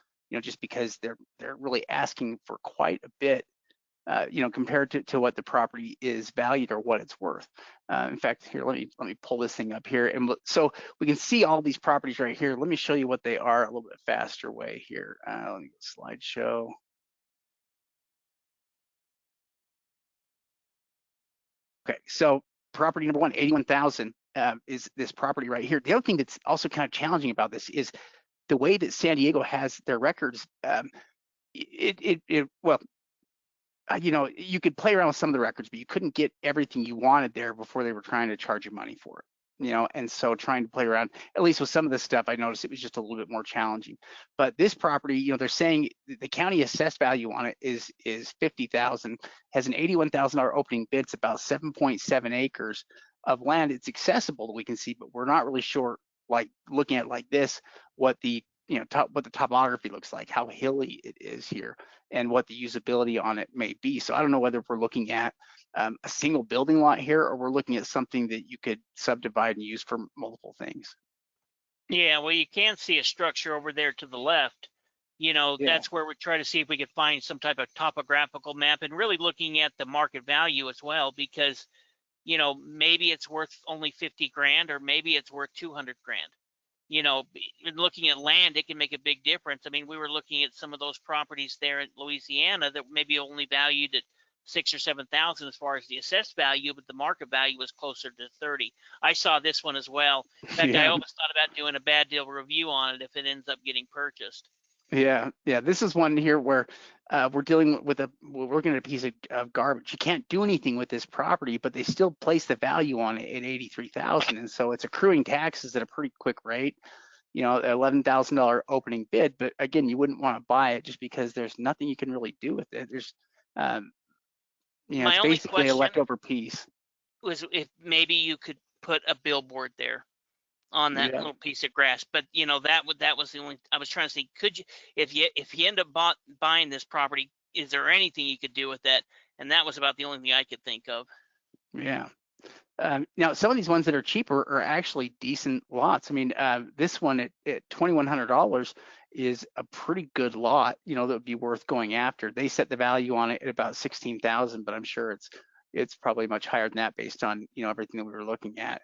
Just because they're really asking for quite a bit, compared to what the property is valued or what it's worth. In fact, here, let me pull this thing up here, and so we can see all these properties right here. Let me show you what they are a little bit faster way here. Let me go slideshow. Okay, so property number one, 81,000. is this property right here. The other thing that's also kind of challenging about this is the way that San Diego has their records. Well, you know, you could play around with some of the records, but you couldn't get everything you wanted there before they were trying to charge you money for it. You know, and so trying to play around, at least with some of this stuff, I noticed it was just a little bit more challenging. But this property, you know, they're saying the county assessed value on it is 50,000, has an $81,000 opening bid. It's about 7.7 acres of land. It's accessible that we can see, but we're not really sure, like looking at like this, what the what the topography looks like, how hilly it is here, and what the usability on it may be. So I don't know whether we're looking at a single building lot here, or we're looking at something that you could subdivide and use for multiple things. Yeah, well, you can see a structure over there to the left. You know, Yeah. that's where we're trying to see if we could find some type of topographical map and really looking at the market value as well, because, you know, maybe it's worth only 50 grand or maybe it's worth 200 grand. You know, in looking at land, it can make a big difference. I mean, we were looking at some of those properties there in Louisiana that maybe only valued at 6 or 7,000 as far as the assessed value, but the market value was closer to 30. I saw this one as well. In fact, I Yeah. almost thought about doing a bad deal review on it if it ends up getting purchased. Yeah, yeah. This is one here where we're dealing with we're looking at a piece of garbage. You can't do anything with this property, but they still place the value on it at 83,000, and so it's accruing taxes at a pretty quick rate. You know, $11,000 opening bid, but again, you wouldn't want to buy it just because there's nothing you can really do with it. There's, um, you know, it's My only basically a question leftover piece. was if maybe you could put a billboard there on that Yeah. little piece of grass. But you know, that was the only I was trying to see, could you, if you end up buying this property, is there anything you could do with that? And that was about the only thing I could think of. Yeah. Now, some of these ones that are cheaper are actually decent lots. I mean, this one at $2,100 is a pretty good lot. You know, that would be worth going after. They set the value on it at about 16,000, but I'm sure it's probably much higher than that based on everything that we were looking at.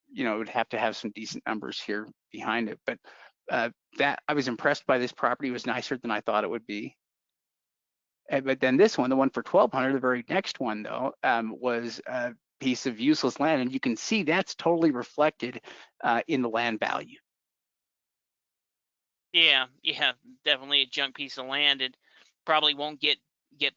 You know, it would have to have some decent numbers here behind it. But that I was impressed by this property. It was nicer than I thought it would be. But then this one, the one for 1,200, the very next one though, was a piece of useless land, and you can see that's totally reflected in the land value. Yeah, yeah, definitely a junk piece of land. It probably won't get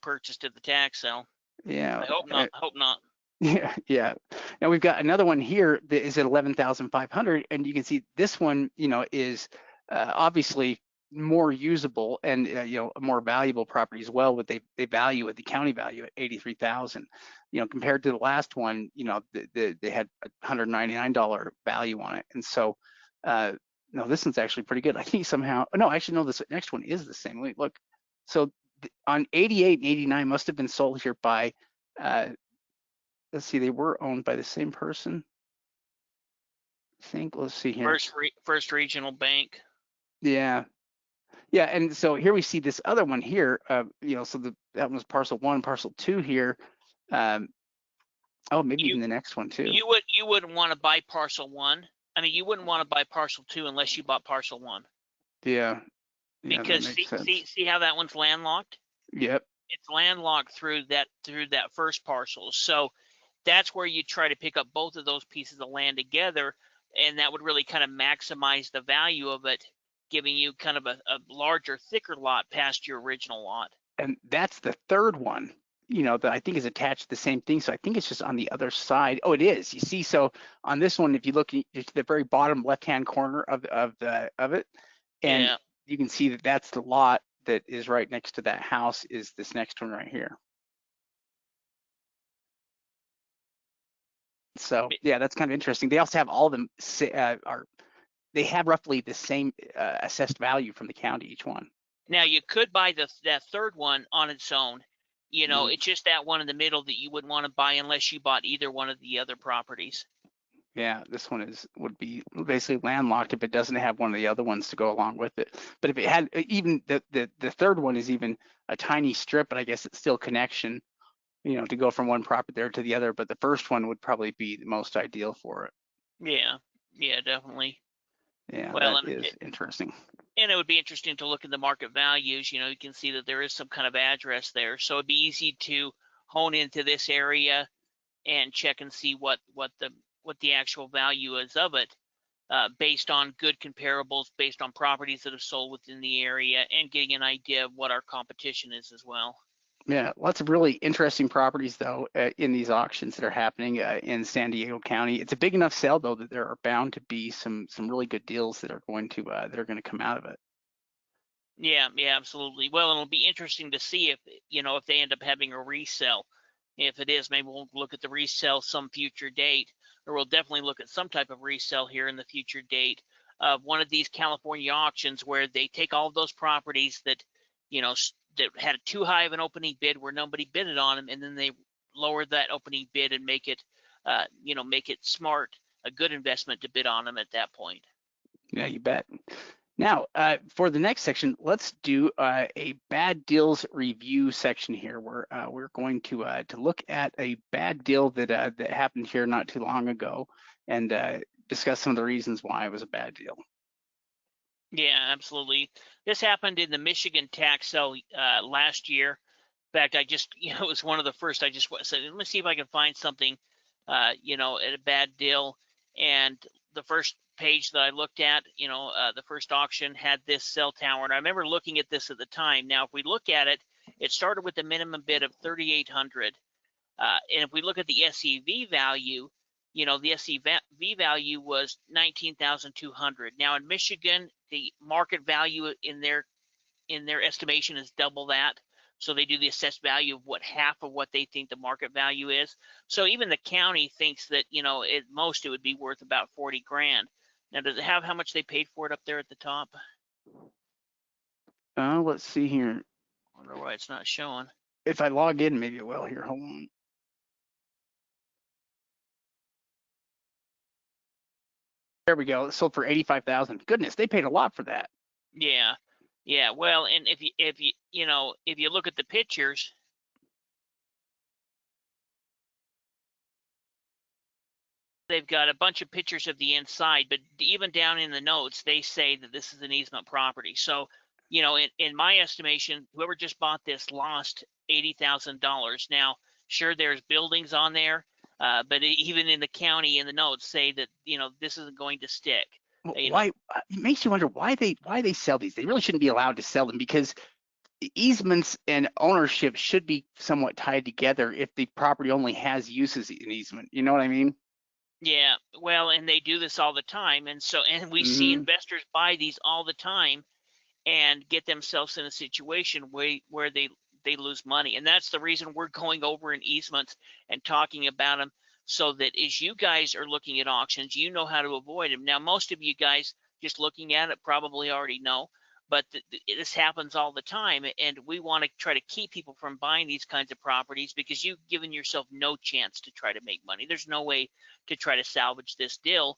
purchased at the tax sale. Yeah, I hope not. Hope not. yeah, yeah. Now we've got another one here that is at 11,500, and you can see this one, is obviously more usable and a more valuable property as well. But they value it, the county value at 83,000. Compared to the last one, they had $199 value on it, and so no, this one's actually pretty good. I think somehow, no, actually no, this next one is the same. Wait, look, so on 88 and 89 must have been sold here by. Let's see, they were owned by the same person. I think, let's see here. First Regional Bank. Yeah. Yeah, and so here we see this other one here, so that was parcel 1, parcel 2 here. Oh, maybe even the next one too. You wouldn't want to buy parcel 1. I mean, you wouldn't want to buy parcel 2 unless you bought parcel 1. Yeah. Yeah, that Because makes sense. see how that one's landlocked? Yep. It's landlocked through that first parcel. So that's where you try to pick up both of those pieces of land together, and that would really kind of maximize the value of it, giving you kind of a larger, thicker lot past your original lot. And that's the third one, that I think is attached to the same thing. So I think it's just on the other side. Oh, it is. You see, so on this one, if you look at the very bottom left-hand corner of it, and Yeah. you can see that that's the lot that is right next to that house, is this next one right here. So yeah, that's kind of interesting. They also have all of them they have roughly the same assessed value from the county, each one. Now you could buy that third one on its own. Mhm. It's just that one in the middle that you wouldn't want to buy unless you bought either one of the other properties. Yeah, this one would be basically landlocked if it doesn't have one of the other ones to go along with it. But if it had, even the third one is even a tiny strip, but I guess it's still connection, to go from one property there to the other. But the first one would probably be the most ideal for it. Yeah, yeah, definitely. Yeah, Well, that is interesting. and it would be interesting to look at the market values. You can see that there is some kind of address there, so it'd be easy to hone into this area and check and see what the the actual value is of it, based on good comparables, based on properties that have sold within the area, and getting an idea of what our competition is as well. Yeah, lots of really interesting properties though in these auctions that are happening in San Diego County. It's a big enough sale though that there are bound to be some really good deals that are going to come out of it. Yeah, yeah, absolutely. Well, it'll be interesting to see if, if they end up having a resale. If it is, maybe we'll look at the resale some future date, or we'll definitely look at some type of resale here in the future date of one of these California auctions where they take all of those properties that, that had too high of an opening bid where nobody bidded on them, and then they lower that opening bid and make it, make it smart, a good investment to bid on them at that point. Yeah, you bet. Now, for the next section, let's do a bad deals review section here, where we're going to look at a bad deal that that happened here not too long ago, and discuss some of the reasons why it was a bad deal. Yeah, absolutely. This happened in the Michigan tax sale last year. In fact, I just, it was one of the first. I just said, let me see if I can find something, at a bad deal. And the first page that I looked at, the first auction had this cell tower, and I remember looking at this at the time. Now, if we look at it, it started with a minimum bid of 3,800, and if we look at the SEV value, the SEV value was 19,200. Now in Michigan, the market value in their estimation is double that. So they do the assessed value of half of what they think the market value is. So even the county thinks that, at most it would be worth about 40 grand. Now, does it have how much they paid for it up there at the top? Let's see here. I wonder why it's not showing. If I log in, maybe it will. Here, hold on. There we go. It sold for 85,000. Goodness, they paid a lot for that. Yeah. Yeah. Well, and if you look at the pictures, they've got a bunch of pictures of the inside, but even down in the notes, they say that this is an easement property. So, in my estimation, whoever just bought this lost $80,000. Now, sure, there's buildings on there, but even in the county, in the notes, say that this isn't going to stick. Why? It makes you wonder why they sell these. They really shouldn't be allowed to sell them, because easements and ownership should be somewhat tied together if the property only has uses in easement. You know what I mean? Yeah, well, and they do this all the time, and we see investors buy these all the time and get themselves in a situation where they lose money. And that's the reason we're going over in easements and talking about them, so that as you guys are looking at auctions, you know how to avoid them. Now, most of you guys just looking at it probably already know, but this happens all the time, and we want to try to keep people from buying these kinds of properties, because you've given yourself no chance to try to make money. There's no way to try to salvage this deal.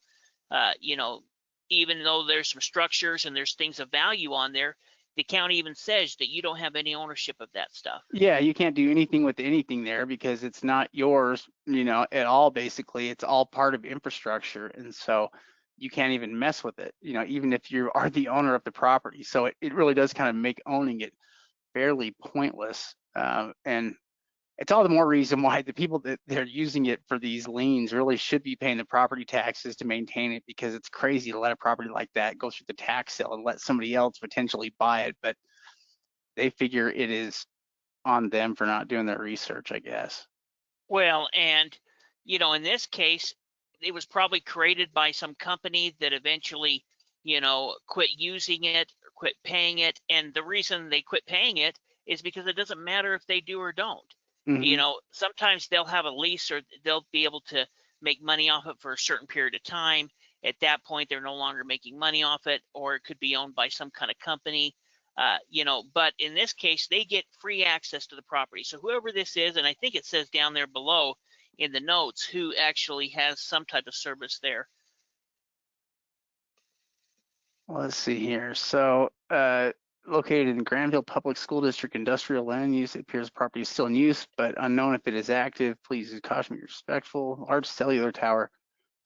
Even though there's some structures and there's things of value on there, the county even says that you don't have any ownership of that stuff. Yeah, you can't do anything with anything there because it's not yours, at all. Basically, it's all part of infrastructure, and so you can't even mess with it, even if you are the owner of the property. So it really does kind of make owning it fairly pointless. And it's all the more reason why the people that they're using it for these liens really should be paying the property taxes to maintain it, because it's crazy to let a property like that go through the tax sale and let somebody else potentially buy it. But they figure it is on them for not doing their research, I guess. Well, and in this case, it was probably created by some company that eventually, quit using it or quit paying it. And the reason they quit paying it is because it doesn't matter if they do or don't. Sometimes they'll have a lease, or they'll be able to make money off it for a certain period of time. At that point, they're no longer making money off it, or it could be owned by some kind of company. But in this case, they get free access to the property. So whoever this is, and I think it says down there below in the notes who actually has some type of service there. Let's see here. So located in Granville Public School District industrial land use, it appears the property is still in use, but unknown if it is active. Please use caution, be respectful. Large cellular tower,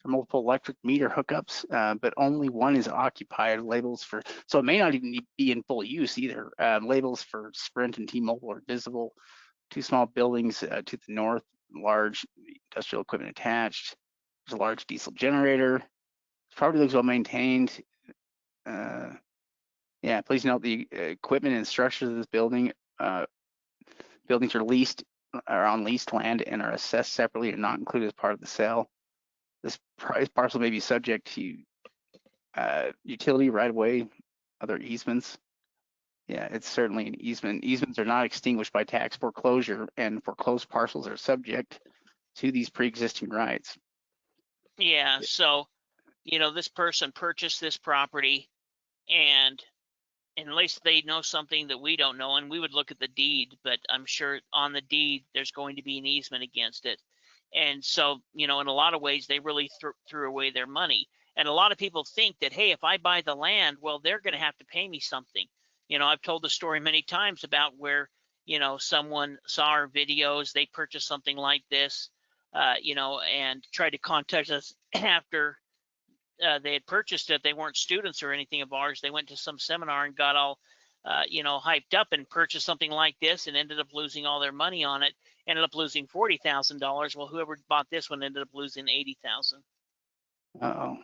multiple electric meter hookups, but only one is occupied. Labels for, so it may not even be in full use either. Labels for Sprint and T-Mobile are visible. Two small buildings to the north, large industrial equipment attached. There's a large diesel generator. Property looks well maintained. Yeah, please note the equipment and structures of this building. Buildings are on leased land and are assessed separately and not included as part of the sale. This parcel may be subject to utility right of way, other easements. Yeah, it's certainly an easement. Easements are not extinguished by tax foreclosure, and foreclosed parcels are subject to these pre-existing rights. Yeah, so, this person purchased this property, and unless they know something that we don't know, and we would look at the deed, but I'm sure on the deed, there's going to be an easement against it. And so, in a lot of ways, they really threw away their money. And a lot of people think that, hey, if I buy the land, well, they're going to have to pay me something. I've told the story many times about where, someone saw our videos, they purchased something like this, and tried to contact us after they had purchased it. They weren't students or anything of ours. They went to some seminar and got all, hyped up and purchased something like this and ended up losing all their money on it. Ended up losing $40,000. Well, whoever bought this one ended up losing $80,000. Uh-oh.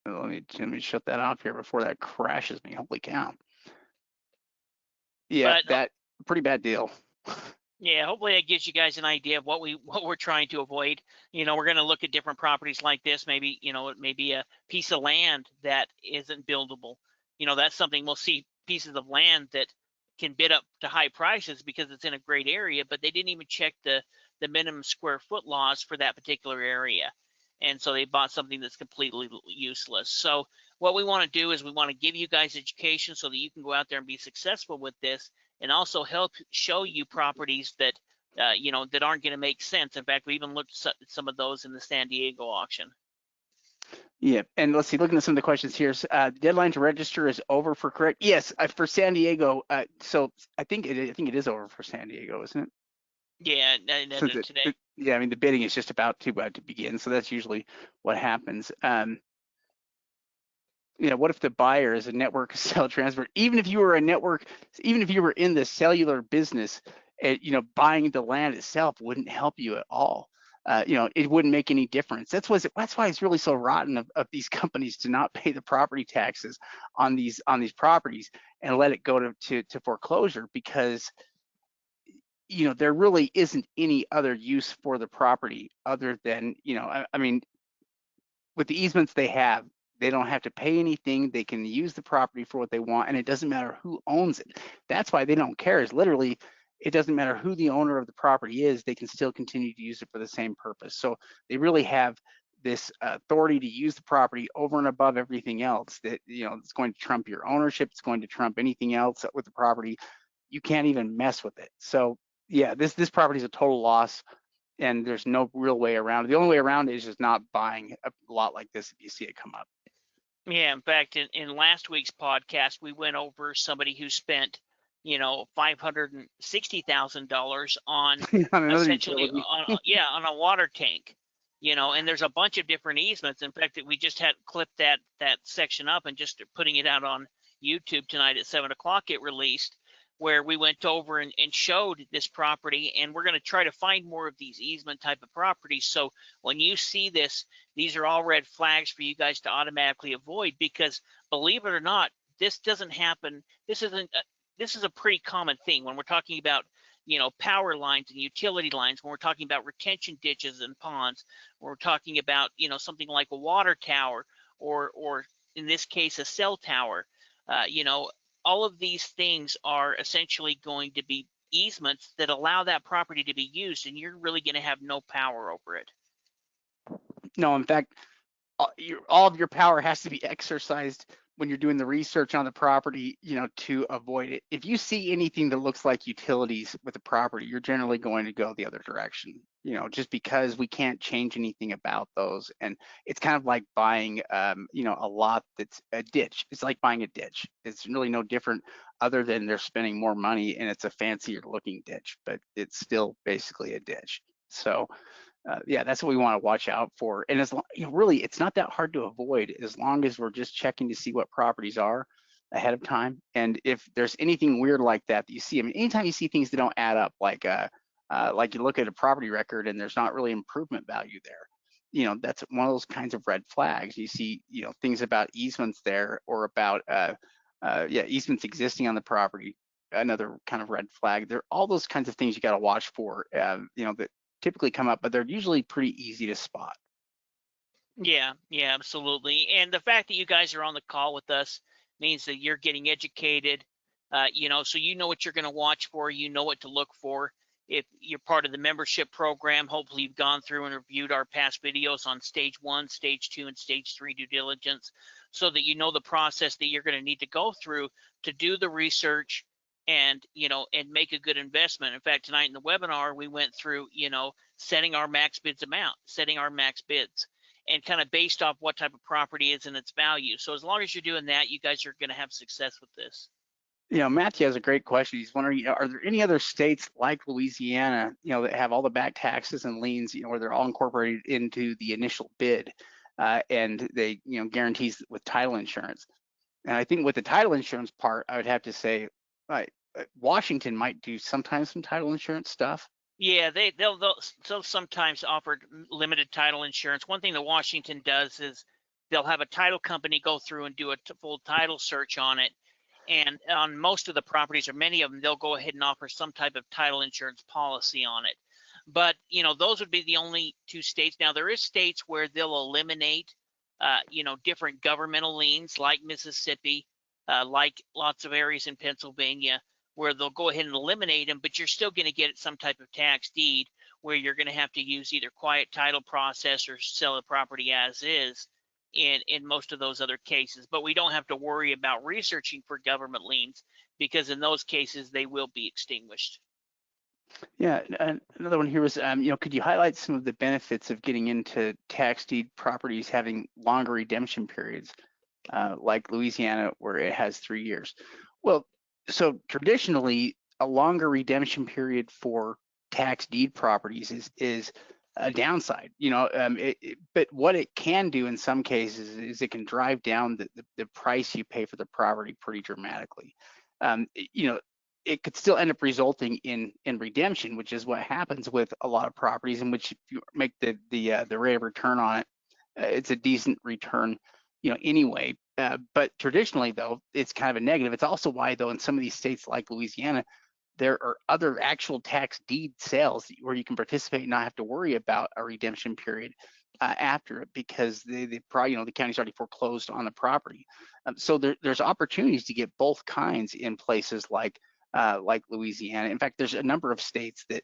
Let me shut that off here before that crashes me. Holy cow. Yeah, But that pretty bad deal. yeah, hopefully that gives you guys an idea of what we're trying to avoid. We're going to look at different properties like this. Maybe, it may be a piece of land that isn't buildable. That's something we'll see, pieces of land that can bid up to high prices because it's in a great area, but they didn't even check the minimum square foot laws for that particular area. And so they bought something that's completely useless. So what we want to do is we want to give you guys education so that you can go out there and be successful with this, and also help show you properties that that aren't going to make sense. In fact, we even looked at some of those in the San Diego auction. Yeah, and let's see, looking at some of the questions here. The deadline to register is over for correct? Yes, for San Diego. So I think it is over for San Diego, isn't it? Yeah, Since today. Yeah, I mean the bidding is just about to begin, so that's usually what happens. What if the buyer is a network cell transfer? Even if you were in the cellular business, buying the land itself wouldn't help you at all. It wouldn't make any difference. That's why it's really so rotten of these companies to not pay the property taxes on these properties and let it go to foreclosure, because there really isn't any other use for the property other than, I mean, with the easements they don't have to pay anything. They can use the property for what they want, and it doesn't matter who owns it. That's why they don't care. Is literally, it doesn't matter who the owner of the property is, they can still continue to use it for the same purpose. So they really have this authority to use the property over and above everything else that, it's going to trump your ownership. It's going to trump anything else with the property. You can't even mess with it. So yeah, this property is a total loss, and there's no real way around it. The only way around it is just not buying a lot like this if you see it come up. Yeah, in fact, in last week's podcast, we went over somebody who spent, $560,000 on On another essentially utility. on a water tank. And there's a bunch of different easements. In fact, we just had clipped that section up and just putting it out on YouTube tonight at 7 o'clock. It released, where we went over and showed this property, and we're going to try to find more of these easement type of properties. So when you see this, these are all red flags for you guys to automatically avoid, because believe it or not, this doesn't happen. This is a pretty common thing when we're talking about, power lines and utility lines, when we're talking about retention ditches and ponds, when we're talking about, something like a water tower, or in this case, a cell tower. All of these things are essentially going to be easements that allow that property to be used, and you're really going to have no power over it. No, in fact, all of your power has to be exercised when you're doing the research on the property, to avoid it. If you see anything that looks like utilities with the property, you're generally going to go the other direction, just because we can't change anything about those. And it's kind of like buying, a lot that's a ditch. It's like buying a ditch. It's really no different, other than they're spending more money and it's a fancier looking ditch, but it's still basically a ditch. So yeah, that's what we want to watch out for. And as long, really, it's not that hard to avoid, as long as we're just checking to see what properties are. ahead of time. And if there's anything weird like that you see, I mean, anytime you see things that don't add up, like you look at a property record and there's not really improvement value there, that's one of those kinds of red flags. You see, things about easements there, or about easements existing on the property, another kind of red flag. There are all those kinds of things you got to watch for, that typically come up, but they're usually pretty easy to spot. Yeah, absolutely. And the fact that you guys are on the call with us means that you're getting educated, so you know what you're going to watch for, you know what to look for. If you're part of the membership program, hopefully you've gone through and reviewed our past videos on stage 1, stage 2, and stage 3 due diligence, so that you know the process that you're going to need to go through to do the research and, and make a good investment. In fact, tonight in the webinar, we went through, setting our max bids amount, setting our max bids, and kind of based off what type of property is and its value. So as long as you're doing that, you guys are going to have success with this. Matthew has a great question. He's wondering, are there any other states like Louisiana, that have all the back taxes and liens, where they're all incorporated into the initial bid, and they, guarantees with title insurance? And I think with the title insurance part, I would have to say, Washington might do sometimes some title insurance stuff. Yeah, they'll sometimes offer limited title insurance. One thing that Washington does is they'll have a title company go through and do a full title search on it. And on most of the properties, or many of them, they'll go ahead and offer some type of title insurance policy on it. But, those would be the only 2 states. Now, there is states where they'll eliminate, different governmental liens, like Mississippi, like lots of areas in Pennsylvania, where they'll go ahead and eliminate them, but you're still going to get some type of tax deed where you're going to have to use either quiet title process or sell the property as is in most of those other cases. But we don't have to worry about researching for government liens, because in those cases, they will be extinguished. Yeah, another one here was, could you highlight some of the benefits of getting into tax deed properties having longer redemption periods, like Louisiana, where it has 3 years? Well, so traditionally, a longer redemption period for tax deed properties is a downside, but what it can do in some cases is it can drive down the price you pay for the property pretty dramatically. It could still end up resulting in redemption, which is what happens with a lot of properties, in which if you make the rate of return on it, it's a decent return, anyway. But traditionally, though, it's kind of a negative. It's also why, though, in some of these states like Louisiana, there are other actual tax deed sales where you can participate and not have to worry about a redemption period after it, because the county's already foreclosed on the property. So there's opportunities to get both kinds in places like Louisiana. In fact, there's a number of states that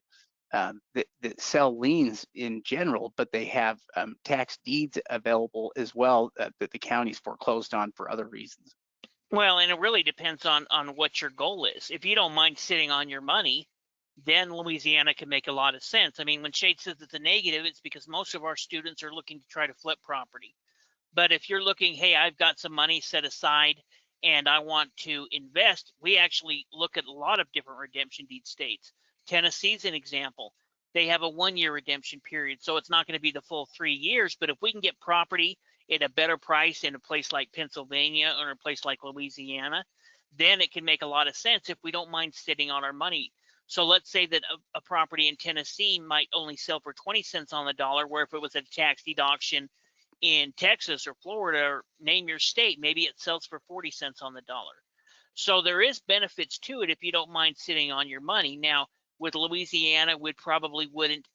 sell liens in general, but they have tax deeds available as well, that the county's foreclosed on for other reasons. Well, and it really depends on what your goal is. If you don't mind sitting on your money, then Louisiana can make a lot of sense. I mean, when Shade says it's a negative, it's because most of our students are looking to try to flip property. But if you're looking, hey, I've got some money set aside and I want to invest, we actually look at a lot of different redemption deed states. Tennessee's an example. They have a 1-year redemption period, so it's not going to be the full 3 years. But if we can get property at a better price in a place like Pennsylvania or a place like Louisiana, then it can make a lot of sense if we don't mind sitting on our money. So let's say that a property in Tennessee might only sell for 20 cents on the dollar, where if it was at a tax deed auction in Texas or Florida, or name your state, maybe it sells for 40 cents on the dollar. So there is benefits to it if you don't mind sitting on your money. Now, with Louisiana, we probably wouldn't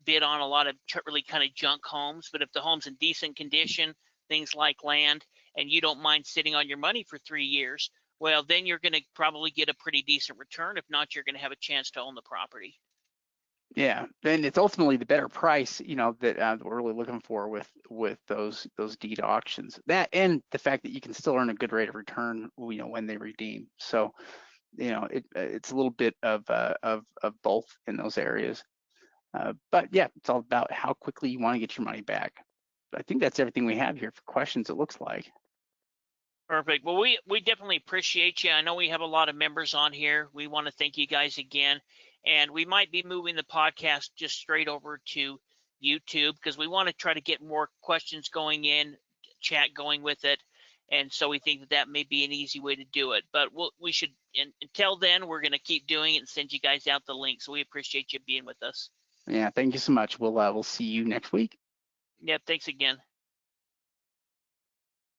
bid on a lot of really kind of junk homes, but if the home's in decent condition, things like land, and you don't mind sitting on your money for 3 years, well, then you're going to probably get a pretty decent return. If not, you're going to have a chance to own the property. Yeah, and it's ultimately the better price, that we're really looking for with those deed auctions. That, and the fact that you can still earn a good rate of return, when they redeem. So, it's a little bit of both in those areas. But yeah, it's all about how quickly you want to get your money back. I think that's everything we have here for questions, it looks like. Perfect. Well, we definitely appreciate you. I know we have a lot of members on here. We want to thank you guys again. And we might be moving the podcast just straight over to YouTube, because we want to try to get more questions going in, chat going with it. And so we think that that may be an easy way to do it. But we should, until then, we're going to keep doing it and send you guys out the link. So we appreciate you being with us. Yeah, thank you so much. We'll see you next week. Yep, thanks again.